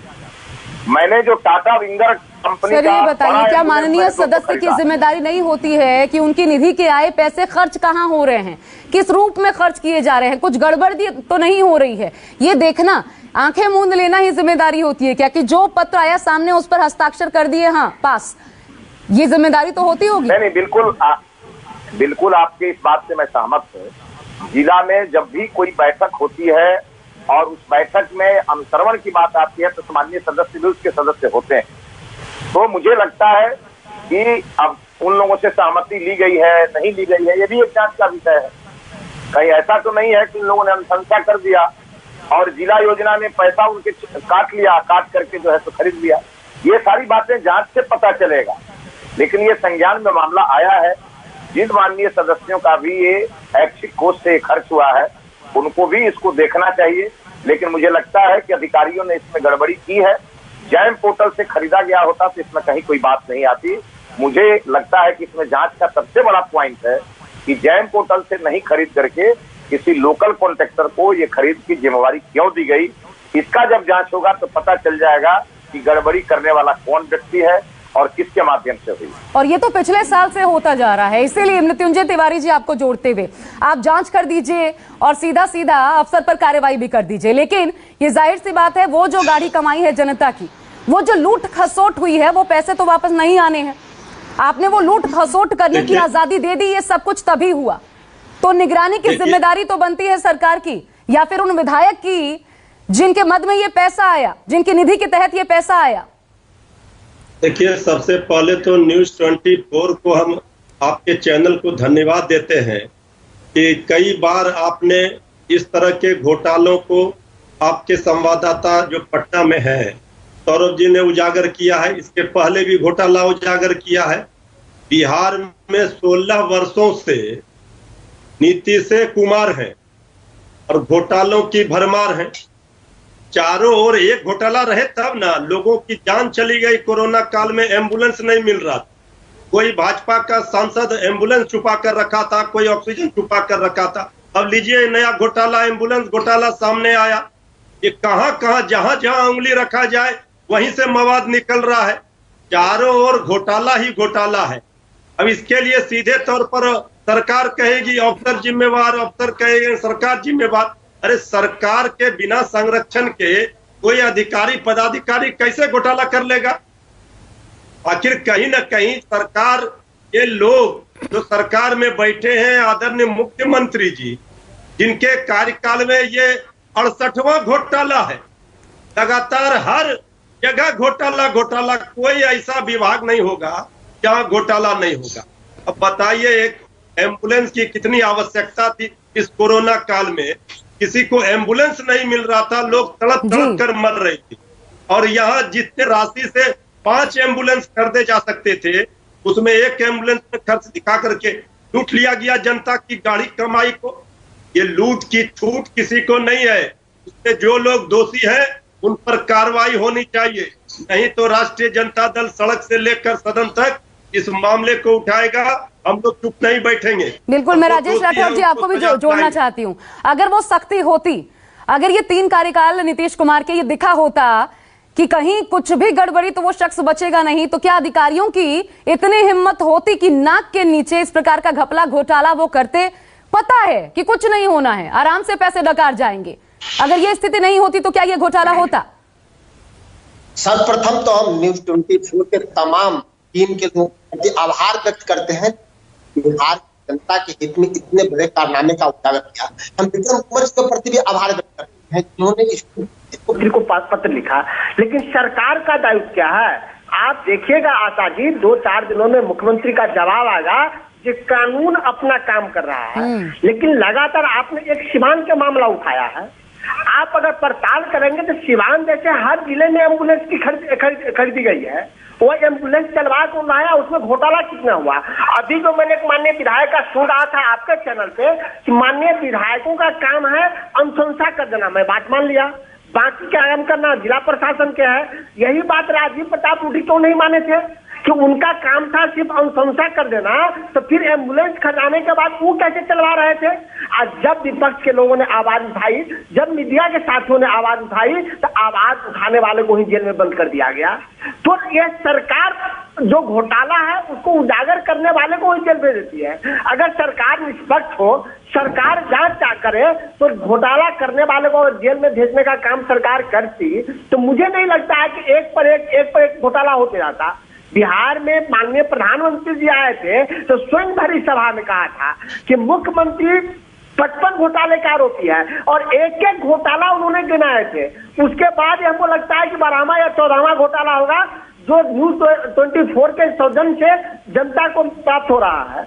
मैंने जो टाटा विंगर कंपनी सर, ये बताइए, क्या माननीय सदस्य की जिम्मेदारी नहीं होती है कि उनकी निधि के आए पैसे खर्च कहाँ हो रहे हैं, किस रूप में खर्च किए जा रहे हैं, कुछ गड़बड़ तो नहीं हो रही है? ये देखना, आंखें मूंद लेना ही जिम्मेदारी होती है क्या? कि जो पत्र आया सामने उस पर हस्ताक्षर कर दिए, हाँ पास, ये जिम्मेदारी तो होती होगी। नहीं, बिल्कुल आपके इस बात से मैं सहमत हूँ। जिला में जब भी कोई बैठक होती है और उस बैठक में अनुश्रवण की बात आती है तो सामान्य सदस्य भी उसके सदस्य होते हैं। तो मुझे लगता है कि अब उन लोगों से सहमति ली गई है नहीं ली गई है, ये भी एक जांच का विषय है। कहीं ऐसा तो नहीं है कि इन लोगों ने अनुशंसा कर दिया और जिला योजना ने पैसा उनके काट लिया, काट करके जो है तो खरीद लिया। ये सारी बातें जांच से पता चलेगा। लेकिन ये संज्ञान में मामला आया है, जिन माननीय सदस्यों का भी ये ऐच्छिक कोष से खर्च हुआ है उनको भी इसको देखना चाहिए। लेकिन मुझे लगता है कि अधिकारियों ने इसमें गड़बड़ी की है। जैम पोर्टल से खरीदा गया होता तो इसमें कहीं कोई बात नहीं आती। मुझे लगता है कि इसमें जांच का सबसे बड़ा पॉइंट है कि जैम पोर्टल से नहीं खरीद करके किसी लोकल कॉन्ट्रैक्टर को ये खरीद की जिम्मेवारी क्यों दी गई। इसका जब जांच होगा तो पता चल जाएगा कि गड़बड़ी करने वाला कौन व्यक्ति है और किसके माध्यम से हुई। और ये तो पिछले साल से होता जा रहा है, इसीलिए मृत्युंजय तिवारी जी आपको जोड़ते हुए आप जांच कर दीजिए और सीधा सीधा अफसर पर कार्रवाई भी कर दीजिए। लेकिन ये जाहिर सी बात है, वो जो गाढ़ी कमाई है जनता की, वो जो लूट खसोट हुई है, वो पैसे तो वापस नहीं आने हैं। आपने वो लूट खसोट करने की आजादी दे दी, ये सब कुछ तभी हुआ। तो निगरानी की जिम्मेदारी तो बनती है सरकार की या फिर उन विधायक की जिनके मद में ये पैसा आया, जिनकी निधि के तहत ये पैसा आया। देखिए, सबसे पहले तो न्यूज़ 24 को हम आपके चैनल को धन्यवाद देते हैं कि कई बार आपने इस तरह के घोटालों को, आपके संवाददाता जो पटना में है, सौरभ जी ने उजागर किया है, इसके पहले भी घोटाला उजागर किया है। बिहार में 16 वर्षों से नीतीश कुमार हैं और घोटालों की भरमार है। चारों ओर एक घोटाला रहे तब ना लोगों की जान चली गई। कोरोना काल में एम्बुलेंस नहीं मिल रहा था, कोई भाजपा का सांसद एम्बुलेंस छुपा कर रखा था, कोई ऑक्सीजन छुपा कर रखा था। अब लीजिए नया घोटाला, एम्बुलेंस घोटाला सामने आया। ये कहां जहां जहां उंगली रखा जाए वहीं से मवाद निकल रहा है। चारों ओर घोटाला ही घोटाला है। अब इसके लिए सीधे तौर पर सरकार कहेगी अफसर जिम्मेवार, अफसर कहेंगे सरकार जिम्मेवार। अरे सरकार के बिना संरक्षण के कोई अधिकारी पदाधिकारी कैसे घोटाला कर लेगा? आखिर कहीं ना कहीं सरकार के लोग जो सरकार में बैठे हैं, आदरणीय मुख्यमंत्री जी, जिनके कार्यकाल में ये 68वां घोटाला है, लगातार हर जगह घोटाला घोटाला, कोई ऐसा विभाग नहीं होगा जहां घोटाला नहीं होगा। अब बताइए एक एम्बुलेंस की कितनी आवश्यकता थी इस कोरोना काल में, किसी को एम्बुलेंस नहीं मिल रहा था, लोग तड़प तड़प कर मर रहे थे। और यहाँ जितने राशि से 5 एम्बुलेंस खरीदे जा सकते थे, उसमें 1 एम्बुलेंस में खर्च दिखा करके लूट लिया गया जनता की गाड़ी कमाई को। ये लूट की छूट किसी को नहीं है। इसमें जो लोग दोषी हैं उन पर कार्रवाई होनी चाहिए, नहीं तो राष्ट्रीय जनता दल सड़क से लेकर सदन तक इस मामले को उठाएगा। हम लोग चुप नहीं बैठेंगे। बिल्कुल, मैं राजेश राठौर जी आपको भी जोड़ना चाहती हूँ। अगर वो सख्ती होती, अगर ये 3 कार्यकाल नीतीश कुमार के ये दिखा होता कि कहीं कुछ भी गड़बड़ी तो वो शख्स बचेगा नहीं, तो क्या अधिकारियों की इतनी हिम्मत होती कि नाक के नीचे इस प्रकार का घपला घोटाला वो करते? पता है कि कुछ नहीं होना है, आराम से पैसे डकार जाएंगे। अगर ये स्थिति नहीं होती तो क्या ये घोटाला होता? सर्वप्रथम तो हम न्यूज 24 के तमाम टीम के लोगों के आभार व्यक्त करते हैं, बिहार जनता के हित में इतने बड़े कारनामे का उजागर किया। हम विक्रम कुमार के प्रति भी आभार व्यक्त करते हैं जिन्होंने इस को पत्र लिखा। लेकिन सरकार का दायित्व क्या है? आप देखिएगा आशा जी, 2-4 दिनों में मुख्यमंत्री का जवाब आएगा कि कानून अपना काम कर रहा है। लेकिन लगातार आपने एक सिवान का मामला उठाया है। आप अगर पड़ताल करेंगे तो सिवान जैसे हर जिले में एम्बुलेंस की खरीदी गई है, वो एम्बुलेंस चलवा को लाया, उसमें घोटाला कितना हुआ? अभी जो मैंने एक माननीय विधायक का सुन रहा था आपके चैनल पे कि माननीय विधायकों का काम है अनुशंसा कर देना, मैं बात मान लिया, बाकी क्या काम करना जिला प्रशासन के है। यही बात राजीव प्रताप रूडी क्यों नहीं माने थे कि उनका काम था सिर्फ अनुशंसा कर देना, तो फिर एम्बुलेंस खजाने के बाद वो कैसे चलवा रहे थे? आज जब विपक्ष के लोगों ने आवाज उठाई, जब मीडिया के साथियों ने आवाज उठाई, तो आवाज उठाने वाले को ही जेल में बंद कर दिया गया। तो यह सरकार जो घोटाला है उसको उजागर करने वाले को ही जेल भेज देती है। अगर सरकार निष्पक्ष हो, सरकार जांच करे, तो घोटाला करने वाले को जेल में भेजने का काम सरकार करती तो मुझे नहीं लगता है कि एक पर एक घोटाला होते जाता। बिहार में माननीय प्रधानमंत्री जी आए थे तो स्वयं भरी सभा में कहा था कि मुख्यमंत्री 55 घोटाले का आरोपी है और एक घोटाला उन्होंने गिनाए थे। उसके बाद हमको लगता है कि 12वां या 14वां घोटाला होगा जो न्यूज 24 के सौजन्य से जनता को प्राप्त हो रहा है।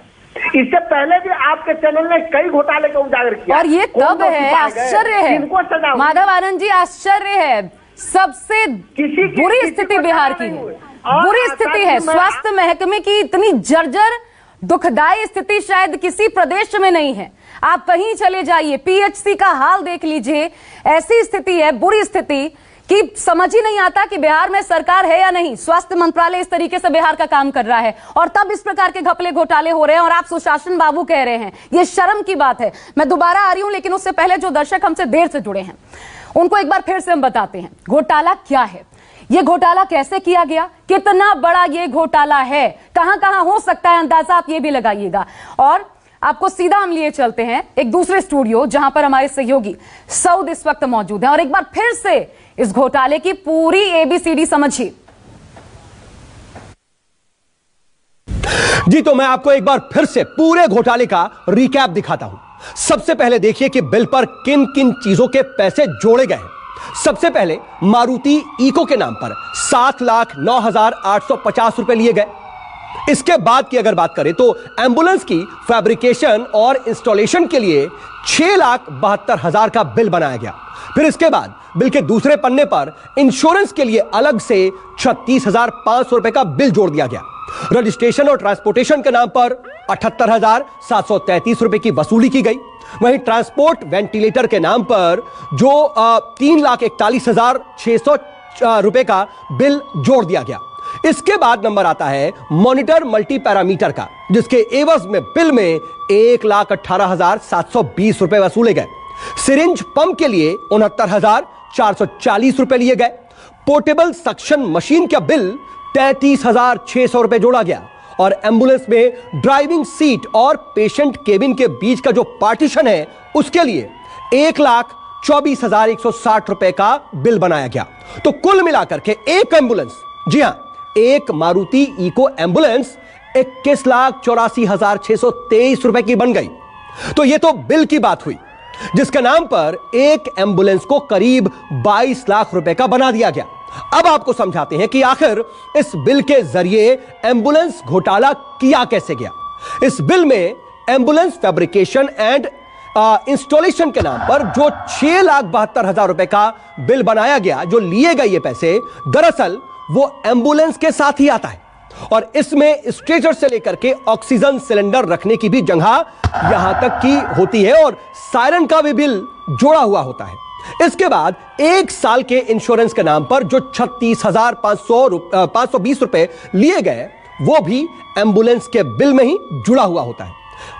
इससे पहले भी आपके चैनल ने कई घोटाले का उजागर किया। और ये तब है, आश्चर्य है माधव आनंद जी, आश्चर्य है, सबसे बुरी स्थिति बिहार की है, बुरी स्थिति है। स्वास्थ्य महकमे की इतनी जर्जर दुखदाई स्थिति शायद किसी प्रदेश में नहीं है। आप कहीं चले जाइए, पीएचसी का हाल देख लीजिए, ऐसी स्थिति है, बुरी स्थिति कि समझ ही नहीं आता कि बिहार में सरकार है या नहीं। स्वास्थ्य मंत्रालय इस तरीके से बिहार का काम कर रहा है और तब इस प्रकार के घपले घोटाले हो रहे हैं और आप सुशासन बाबू कह रहे हैं। ये शर्म की बात है। मैं दोबारा आ रही हूं, लेकिन उससे पहले जो दर्शक हमसे देर से जुड़े हैं उनको एक बार फिर से हम बताते हैं घोटाला क्या है, ये घोटाला कैसे किया गया, कितना बड़ा ये घोटाला है, कहां कहां हो सकता है अंदाजा आप ये भी लगाइएगा। और आपको सीधा हम लिए चलते हैं एक दूसरे स्टूडियो जहां पर हमारे सहयोगी सऊद इस वक्त मौजूद हैं और एक बार फिर से इस घोटाले की पूरी एबीसीडी समझिए। जी तो मैं आपको एक बार फिर से पूरे घोटाले का रिकैप दिखाता हूं। सबसे पहले देखिए कि बिल पर किन किन चीजों के पैसे जोड़े गए। सबसे पहले मारुति इको के नाम पर 7,09,850 रुपए लिए गए। इसके बाद की अगर बात करें तो एम्बुलेंस की फैब्रिकेशन और इंस्टॉलेशन के लिए 6,72,000 का बिल बनाया गया। फिर इसके बाद बिल के दूसरे पन्ने पर इंश्योरेंस के लिए अलग से 36,500 रुपए का बिल जोड़ दिया गया। रजिस्ट्रेशन और ट्रांसपोर्टेशन के नाम पर 78,733 रुपए की वसूली की गई। वहीं ट्रांसपोर्ट वेंटिलेटर के नाम पर जो 3,41,600 रुपए का बिल जोड़ दिया गया। इसके बाद नंबर आता है मॉनिटर मल्टी पैरामीटर का, जिसके एवज में बिल में 1,18,720 रुपए वसूले गए। सिरिंज पंप के लिए 69,440 रुपए लिए गए। पोर्टेबल सक्शन मशीन का बिल 33,600 रुपए जोड़ा गया और एम्बुलेंस में ड्राइविंग सीट और पेशेंट केबिन के बीच का जो पार्टीशन है उसके लिए 1,24,160 रुपए का बिल बनाया गया। तो कुल मिलाकर के एक एम्बुलेंस, जी हां, एक मारुति इको एम्बुलेंस 21,84,623 रुपए की बन गई। तो यह तो बिल की बात हुई, जिसके नाम पर एक एम्बुलेंस को करीब 22 लाख रुपए का बना दिया गया। अब आपको समझाते हैं कि आखिर इस बिल के जरिए एम्बुलेंस घोटाला किया कैसे गया। इस बिल में एम्बुलेंस फैब्रिकेशन एंड इंस्टॉलेशन के नाम पर जो 6,72,000 रुपए का बिल बनाया गया, जो लिए गए ये पैसे, दरअसल वो एम्बुलेंस के साथ ही आता है और इसमें स्ट्रेचर से लेकर के ऑक्सीजन सिलेंडर रखने की भी जगह यहां तक की होती है और सायरन का भी बिल जोड़ा हुआ होता है। इसके बाद 1 साल के इंश्योरेंस के नाम पर जो 36,520 रुपए लिए गए वो भी एम्बुलेंस के बिल में ही जुड़ा हुआ होता है।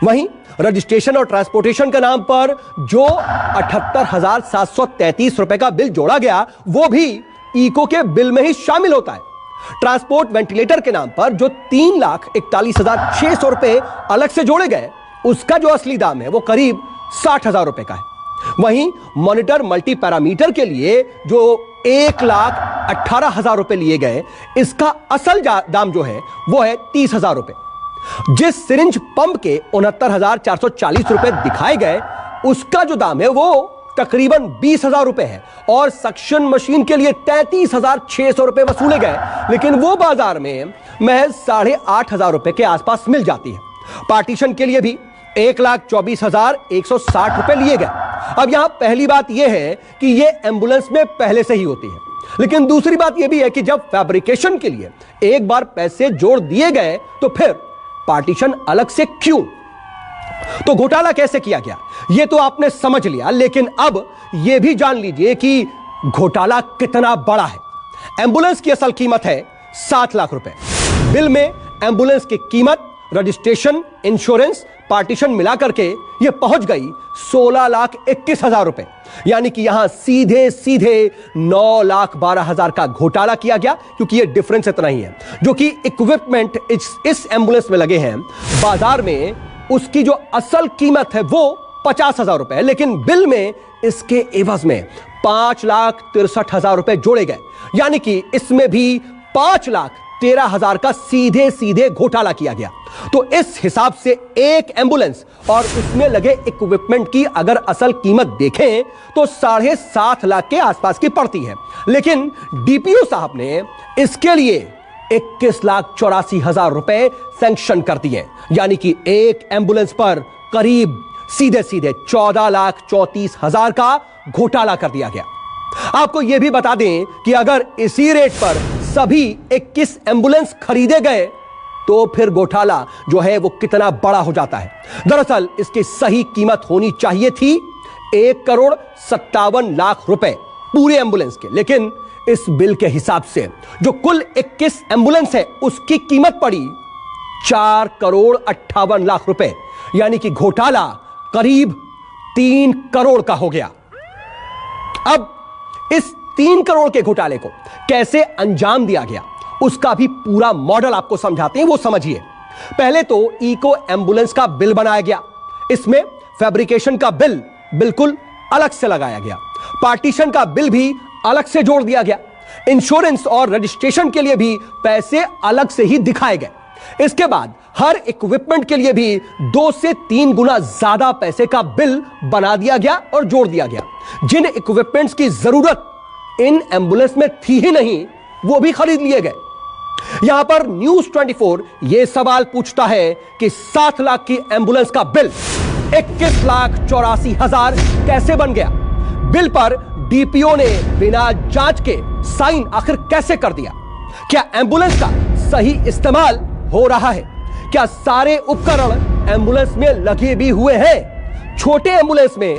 वहीं रजिस्ट्रेशन और ट्रांसपोर्टेशन के नाम पर जो 78,733 रुपए का बिल जोड़ा गया वो भी इको के बिल में ही शामिल होता है। ट्रांसपोर्ट वेंटिलेटर के नाम पर जो 3,41,600 रुपए अलग से जोड़े गए उसका जो असली दाम है वो करीब 60,000 रुपए का है। वहीं मॉनिटर मल्टी पैरामीटर के लिए जो 1,18,000 रुपए लिए गए, इसका असल दाम जो है वो है 30,000 रुपए। जिस सिरिंज पंप के 69,440 रुपए दिखाए गए उसका जो दाम है वो तकरीबन 20,000 रुपए है और सक्शन मशीन के लिए 33,600 रुपए वसूले गए, लेकिन वो बाजार में महज 8,500 रुपए के आसपास मिल जाती है। पार्टीशन के लिए भी 1,24,160 रुपए लिए गए। अब यहां पहली बात यह है कि यह एम्बुलेंस में पहले से ही होती है, लेकिन दूसरी बात यह भी है कि जब फैब्रिकेशन के लिए एक बार पैसे जोड़ दिए गए तो फिर पार्टीशन अलग से क्यों? तो घोटाला कैसे किया गया यह तो आपने समझ लिया, लेकिन अब यह भी जान लीजिए कि घोटाला कितना बड़ा है। एम्बुलेंस की असल कीमत है 7 लाख रुपए। बिल में एम्बुलेंस की कीमत, रजिस्ट्रेशन, इंश्योरेंस, पार्टीशन मिलाकर के यह पहुंच गई 16,21,000 रुपए, यानी कि यहां सीधे सीधे 9,12,000 का घोटाला किया गया, क्योंकि यह डिफरेंस इतना ही है। जो कि इक्विपमेंट इस एम्बुलेंस में लगे हैं बाजार में उसकी जो असल कीमत है वो 50,000 रुपए है, लेकिन बिल में इसके एवज में 5,63,000 रुपए जोड़े गए, यानी कि इसमें भी 5,13,000 का सीधे सीधे घोटाला किया गया। तो इस हिसाब से एक एम्बुलेंस और उसमें लगे इक्विपमेंट की अगर असल कीमत देखें तो 7.5 लाख के आसपास की पड़ती है, लेकिन डीपीओ साहब ने इसके लिए 21,84,000 रुपए सैंक्शन कर दिए, यानी कि एक एम्बुलेंस पर करीब सीधे सीधे 14,34,000 का घोटाला कर दिया गया। आपको यह भी बता दें कि अगर इसी रेट पर सभी 21 एम्बुलेंस खरीदे गए तो फिर घोटाला जो है वो कितना बड़ा हो जाता है। दरअसल इसकी सही कीमत होनी चाहिए थी 1,57,00,000 रुपए पूरे एम्बुलेंस के, लेकिन इस बिल के हिसाब से जो कुल 21 एम्बुलेंस है उसकी कीमत पड़ी 4,58,00,000 रुपए, यानी कि घोटाला करीब 3 करोड़ का हो गया। अब इस 3 करोड़ के घोटाले को कैसे अंजाम दिया गया उसका भी पूरा मॉडल आपको समझाते हैं, वो समझिए। पहले तो इको एम्बुलेंस का बिल बनाया गया, इसमें फैब्रिकेशन का बिल बिल्कुल अलग से लगाया गया, पार्टीशन का बिल भी अलग से जोड़ दिया गया, इंश्योरेंस और रजिस्ट्रेशन के लिए भी पैसे अलग से ही दिखाए गए। इसके बाद हर इक्विपमेंट के लिए भी 2 से 3 गुना ज्यादा पैसे का बिल बना दिया गया और जोड़ दिया गया। जिन इक्विपमेंट्स की जरूरत इन एम्बुलेंस में थी ही नहीं वो भी खरीद लिए गए। यहां पर न्यूज 24 यह सवाल पूछता है कि 7 लाख की एम्बुलेंस का बिल 21,84,000 कैसे बन गया? बिल पर डीपीओ ने बिना जांच के साइन आखिर कैसे कर दिया? क्या एम्बुलेंस का सही इस्तेमाल हो रहा है? क्या सारे उपकरण एम्बुलेंस में लगे भी हुए हैं? छोटे एम्बुलेंस में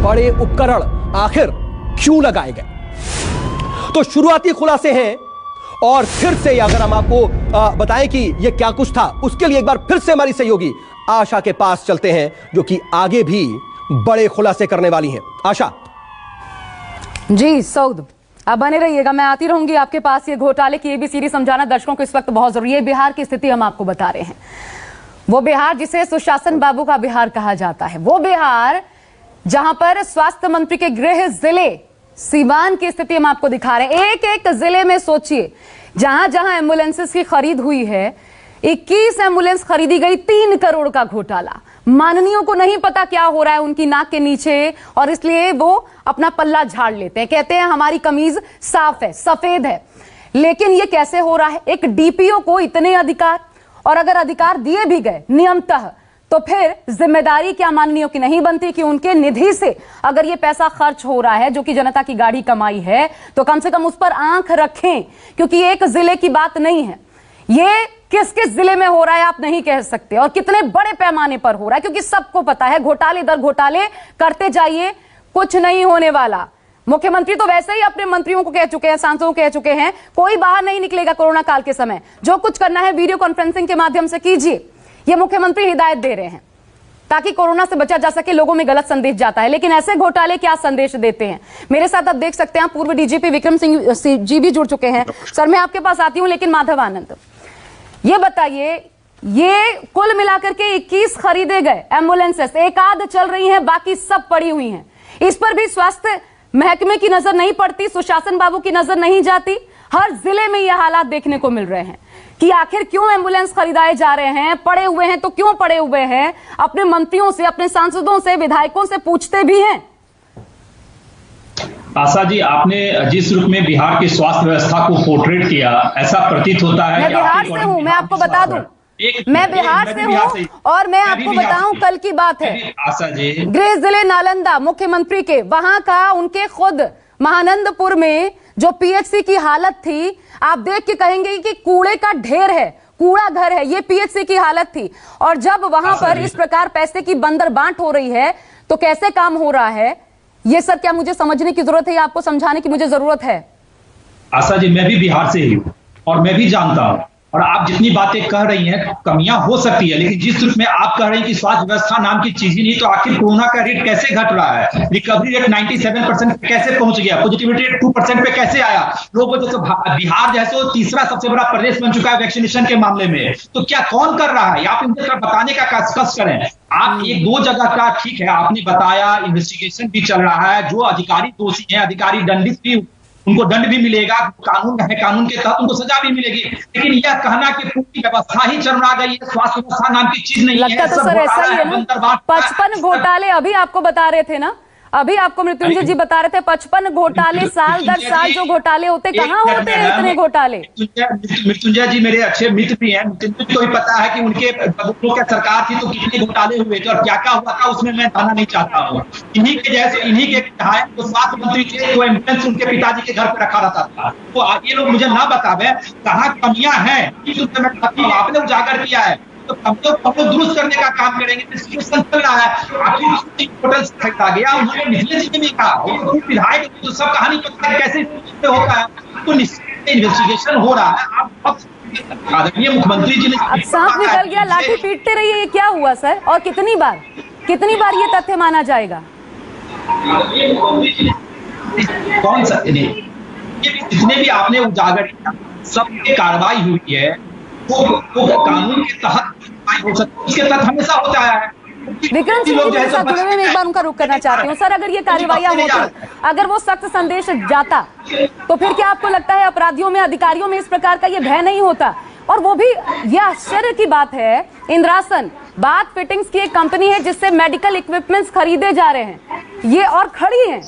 बड़े उपकरण आखिर क्यों लगाए गए? तो शुरुआती खुलासे हैं और फिर से अगर हम आपको बताएं कि यह क्या कुछ था, उसके लिए एक बार फिर से हमारी सहयोगी आशा के पास चलते हैं जो कि आगे भी बड़े खुलासे करने वाली हैं। आशा जी, सऊद अब बने रहिएगा, मैं आती रहूंगी आपके पास। ये घोटाले की एबीसीडी समझाना दर्शकों को इस वक्त बहुत जरूरी है। बिहार की स्थिति हम आपको बता रहे हैं, वो बिहार जिसे सुशासन बाबू का बिहार कहा जाता है, वो बिहार जहां पर स्वास्थ्य मंत्री के गृह जिले सीवान की स्थिति हम आपको दिखा रहे हैं। एक एक जिले में सोचिए, जहां जहां एम्बुलेंसेस की खरीद हुई है, 21 एम्बुलेंस खरीदी गई, 3 करोड़ का घोटाला। माननीयों को नहीं पता क्या हो रहा है उनकी नाक के नीचे, और इसलिए वो अपना पल्ला झाड़ लेते हैं, कहते हैं हमारी कमीज साफ है, सफेद है। लेकिन ये कैसे हो रहा है? एक डीपीओ को इतने अधिकार, और अगर अधिकार दिए भी गए नियमतः, तो फिर जिम्मेदारी क्या माननीयों की नहीं बनती कि उनके निधि से अगर ये पैसा खर्च हो रहा है जो कि जनता की गाढ़ी कमाई है, तो कम से कम उस पर आंख रखें, क्योंकि एक जिले की बात नहीं है। ये किस किस जिले में हो रहा है आप नहीं कह सकते, और कितने बड़े पैमाने पर हो रहा है, क्योंकि सबको पता है घोटाले दर घोटाले करते जाइए, कुछ नहीं होने वाला। मुख्यमंत्री तो वैसे ही अपने मंत्रियों को कह चुके हैं, सांसदों को कह चुके हैं, कोई बाहर नहीं निकलेगा कोरोना काल के समय, जो कुछ करना है वीडियो कॉन्फ्रेंसिंग के माध्यम से कीजिए। ये मुख्यमंत्री हिदायत दे रहे हैं ताकि कोरोना से बचा जा सके। लोगों में गलत संदेश जाता है, लेकिन ऐसे घोटाले क्या संदेश देते हैं? मेरे साथ आप देख सकते हैं पूर्व डीजीपी विक्रम सिंह जी भी जुड़ चुके हैं। सर, मैं आपके पास आती हूं, लेकिन माधव आनंद, ये बताइए, ये कुल मिलाकर के 21 खरीदे गए एम्बुलेंसेस, एक आध चल रही हैं, बाकी सब पड़ी हुई हैं, इस पर भी स्वास्थ्य महकमे की नजर नहीं पड़ती, सुशासन बाबू की नजर नहीं जाती। हर जिले में ये हालात देखने को मिल रहे हैं कि आखिर क्यों एम्बुलेंस खरीदाए जा रहे हैं? पड़े हुए हैं तो क्यों पड़े हुए हैं? अपने मंत्रियों से, अपने सांसदों से, विधायकों से पूछते भी हैं। आशा जी, आपने जिस रूप में बिहार की स्वास्थ्य व्यवस्था को पोर्ट्रेट किया, ऐसा प्रतीत होता है। मैं बिहार से हूं, मैं आपको बता दूं, मैं बिहार से हूं, और मैं आपको बताऊं, कल की बात है, आशा जी, गृह जिले नालंदा मुख्यमंत्री के, वहां का उनके खुद महानंदपुर में जो पीएचसी की हालत थी, आप देख के कहेंगे कि कूड़े का ढेर है, कूड़ा घर है, ये पीएचसी की हालत थी। और जब वहां पर इस प्रकार पैसे की बंदरबांट हो रही है, तो कैसे काम हो रहा है? ये सब क्या मुझे समझने की जरूरत है या आपको समझाने की मुझे जरूरत है? आशा जी, मैं भी बिहार से ही हूँ और मैं भी जानता हूँ, और आप जितनी बातें कह रही हैं, कमियां हो सकती है, लेकिन जिस रूप में आप कह रहे हैं कि स्वास्थ्य व्यवस्था नाम की चीज ही नहीं, तो आखिर कोरोना का रेट कैसे घट रहा है? रिकवरी रेट 97% पे कैसे पहुंच गया? पॉजिटिविटी रेट 2% पे कैसे आया? लोगों जैसे बिहार जैसे तीसरा सबसे बड़ा प्रदेश बन चुका है वैक्सीनेशन के मामले में, तो क्या कौन कर रहा है? आप इनके तरफ बताने का कष्ट करें। आप एक दो जगह का ठीक है, आपने बताया, इन्वेस्टिगेशन भी चल रहा है, जो अधिकारी दोषी है, अधिकारी दंडित भी, उनको दंड भी मिलेगा, कानून है, कानून के तहत उनको सजा भी मिलेगी। लेकिन यह कहना कि पूरी व्यवस्था ही चरमरा गई है, स्वास्थ्य व्यवस्था नाम की चीज नहीं लगता है, तो सर ऐसा ही है ना। 55 घोटाले अभी आपको बता रहे थे ना, अभी आपको मृत्युंजय जी बता रहे थे, 55 घोटाले, साल दर साल जो घोटाले होते, कहाँ होते हैं इतने घोटाले? मृत्युंजय जी मेरे अच्छे मित्र भी हैं, मृत्युंजय को भी पता है कि उनके क्या सरकार थी तो कितने घोटाले हुए थे और क्या क्या हुआ था, उसमें मैं बताना नहीं चाहता हूँ। इन्हीं के विधायक तो स्वास्थ्य मंत्री थे, तो एम्बुलेंस उनके पिताजी के घर पर रखा रहता था। तो ये लोग मुझे ना बतावे कहाँ कमियां हैं, आपने उजागर किया है, तो हम लोग दुरुस्त करने का काम करेंगे। इन्वेस्टिगेशन चल रहा है, आखिर होटल से खरीदा गया, उन्होंने मिथिलेश जी ने भी कहा, विधायक तो सब कहानी कैसे होता है, तो इन्वेस्टिगेशन हो रहा है। आप आदरणीय मुख्यमंत्री जी ने सांप निकल गया, लाठी पीटते रहिए, ये क्या हुआ सर? और कितनी बार ये तथ्य माना जाएगा? कौन सा जितने भी आपने उजागर किया, सब कार्रवाई हुई है, वो कानून के तहत हो सकती है, उसके तहत हमेशा होता है। विक्रम सिंह जी के साथ जुड़े हुए मैं एक बार उनका रुख करना चाहती हूँ। सर, अगर ये कार्रवाइयां होती, अगर वो सख्त संदेश जाता, तो फिर क्या आपको लगता है अपराधियों में, अधिकारियों में इस प्रकार का ये भय नहीं होता? और वो भी ये आश्चर्य की बात है, इंद्रासन बाथ फिटिंग्स की एक कंपनी है जिससे मेडिकल इक्विपमेंट्स खरीदे जा रहे हैं, ये और खड़ी हैं,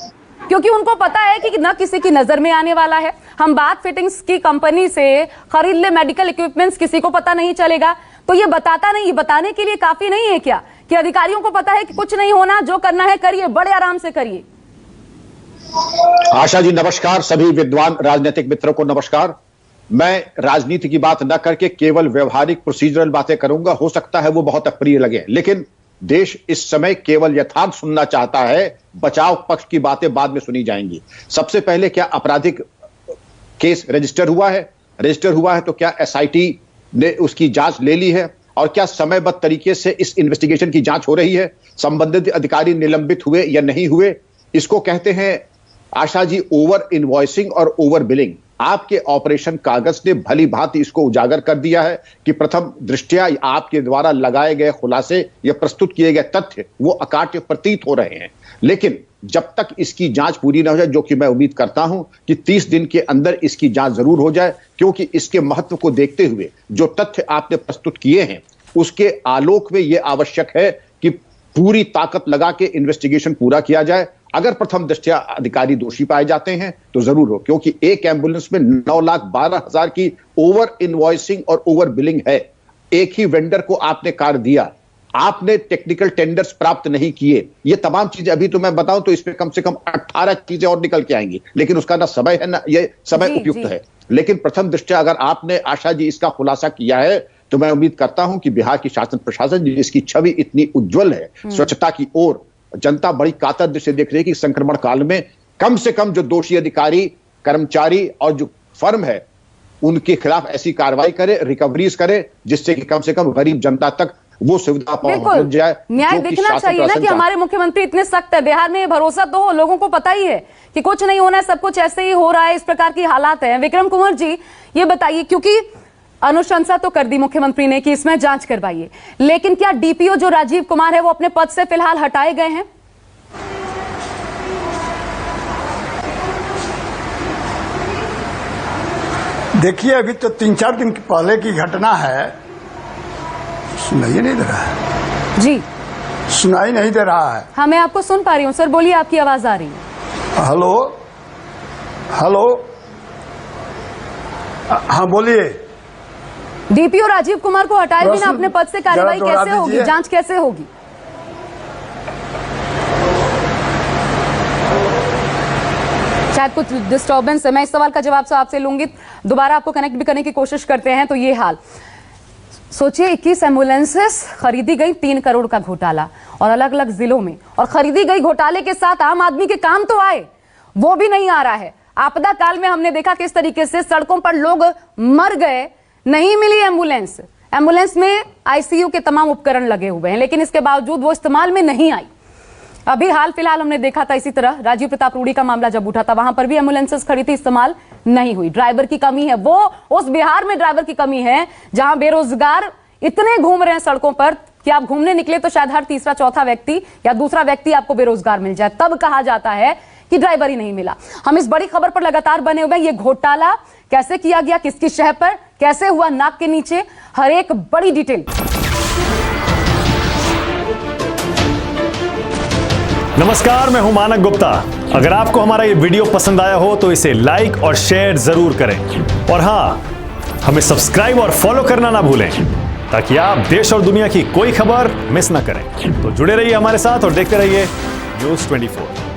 क्योंकि उनको पता है कि न किसी की नजर में आने वाला है। हम बात फिटिंग्स की कंपनी से खरीद ले मेडिकल इक्विपमेंट्स, किसी को पता नहीं चलेगा। तो ये बताता नहीं, ये बताने के लिए काफी नहीं है क्या कि अधिकारियों को पता है कि कुछ नहीं होना, जो करना है करिए, बड़े आराम से करिए। आशा जी नमस्कार, सभी विद्वान राजनीतिक मित्रों को नमस्कार। मैं राजनीति की बात न करके केवल व्यवहारिक प्रोसीजरल बातें करूंगा। हो सकता है वो बहुत अप्रिय लगे, लेकिन देश इस समय केवल यथार्थ सुनना चाहता है। बचाव पक्ष की बातें बाद में सुनी जाएंगी। सबसे पहले, क्या आपराधिक केस रजिस्टर हुआ है? रजिस्टर हुआ है तो क्या एसआईटी ने उसकी जांच ले ली है? और क्या समयबद्ध तरीके से इस इन्वेस्टिगेशन की जांच हो रही है? संबंधित अधिकारी निलंबित हुए या नहीं हुए? इसको कहते हैं आशा जी ओवर इनवॉइसिंग और ओवर बिलिंग। आपके ऑपरेशन कागज ने भली भांति इसको उजागर कर दिया है कि प्रथम दृष्टया आपके द्वारा लगाए गए खुलासे या प्रस्तुत किए गए तथ्य वो अकाट्य प्रतीत हो रहे हैं। लेकिन जब तक इसकी जांच पूरी न हो जाए, जो कि मैं उम्मीद करता हूं कि 30 दिन के अंदर इसकी जांच जरूर हो जाए, क्योंकि इसके महत्व को देखते हुए जो तथ्य आपने प्रस्तुत किए हैं उसके आलोक में यह आवश्यक है कि पूरी ताकत लगा के इन्वेस्टिगेशन पूरा किया जाए। अगर प्रथम दृष्टया अधिकारी दोषी पाए जाते हैं तो जरूर हो, क्योंकि एक एम्बुलेंस में 9,12,000 की ओवर इनवॉइसिंग और ओवर बिलिंग है। एक ही वेंडर को आपने कार्य दिया, आपने टेक्निकल टेंडर्स प्राप्त नहीं किए। ये तमाम चीजें अभी तो मैं बताऊं तो इसमें कम से कम 18 चीजें और निकल के आएंगी, लेकिन उसका ना समय है ना ये समय उपयुक्त है। लेकिन प्रथम दृष्टया अगर आपने आशा जी इसका खुलासा किया है तो मैं उम्मीद करता हूं कि बिहार की शासन प्रशासन जिसकी छवि इतनी उज्जवल है स्वच्छता की ओर, जनता बड़ी कातर दृष्टि से देख रही है कि संक्रमण काल में कम से कम जो दोषी अधिकारी, कर्मचारी और जो फर्म है उनके खिलाफ ऐसी कार्रवाई करे, रिकवरीज करे, जिससे कि कम से कम गरीब जनता तक वो सुविधा पहुंच जाए। न्याय दिखना चाहिए ना कि हमारे मुख्यमंत्री इतने सख्त है। बिहार में भरोसा तो हो, लोगों को पता ही है कि कुछ नहीं होना है, सब कुछ ऐसे ही हो रहा है, इस प्रकार की हालात है। विक्रम कुंवर जी ये बताइए, क्योंकि अनुशंसा तो कर दी मुख्यमंत्री ने कि इसमें जांच करवाइए, लेकिन क्या डीपीओ जो राजीव कुमार है वो अपने पद से फिलहाल हटाए गए हैं? देखिए, अभी तो 3-4 दिन पहले की घटना है, सुनाई नहीं दे रहा है जी, सुनाई नहीं दे रहा है। हाँ मैं आपको सुन पा रही हूँ सर, बोलिए, आपकी आवाज आ रही है। हेलो हेलो, हाँ बोलिए। डीपीओ राजीव कुमार को हटाए बिना अपने पद से कार्रवाई कैसे होगी, जांच कैसे होगी? शायद कुछ डिस्टर्बेंस है, मैं इस सवाल का जवाब से आपसे लूंगी, दोबारा आपको कनेक्ट भी करने की कोशिश करते हैं। तो ये हाल सोचिए, 21 एम्बुलेंसेस खरीदी गई, 3 करोड़ का घोटाला और अलग अलग जिलों में, और खरीदी गई घोटाले के साथ आम आदमी के काम तो आए, वो भी नहीं आ रहा है। आपदा काल में हमने देखा किस तरीके से सड़कों पर लोग मर गए, नहीं मिली एम्बुलेंस, एम्बुलेंस में आईसीयू के तमाम उपकरण लगे हुए हैं, लेकिन इसके बावजूद वो इस्तेमाल में नहीं आई। अभी हाल फिलहाल हमने देखा था इसी तरह राजीव प्रताप रूडी का मामला जब उठा था, वहां पर भी एम्बुलेंसेस खरीदी, इस्तेमाल नहीं हुई। ड्राइवर की कमी है, वो उस बिहार में ड्राइवर की कमी है जहां बेरोजगार इतने घूम रहे हैं सड़कों पर कि आप घूमने निकले तो शायद हर तीसरा चौथा व्यक्ति या दूसरा व्यक्ति आपको बेरोजगार मिल जाए, तब कहा जाता है कि ड्राइवर ही नहीं मिला। हम इस बड़ी खबर पर लगातार बने हुए हैं। ये घोटाला कैसे किया गया, किसकी शह पर, कैसे हुआ नाक के नीचे, हर एक बड़ी डिटेल। नमस्कार, मैं हूं मानक गुप्ता। अगर आपको हमारा ये वीडियो पसंद आया हो तो इसे लाइक और शेयर जरूर करें, और हां, हमें सब्सक्राइब और फॉलो करना ना भूलें ताकि आप देश और दुनिया की कोई खबर मिस ना करें। तो जुड़े रहिए हमारे साथ और देखते रहिए News 24।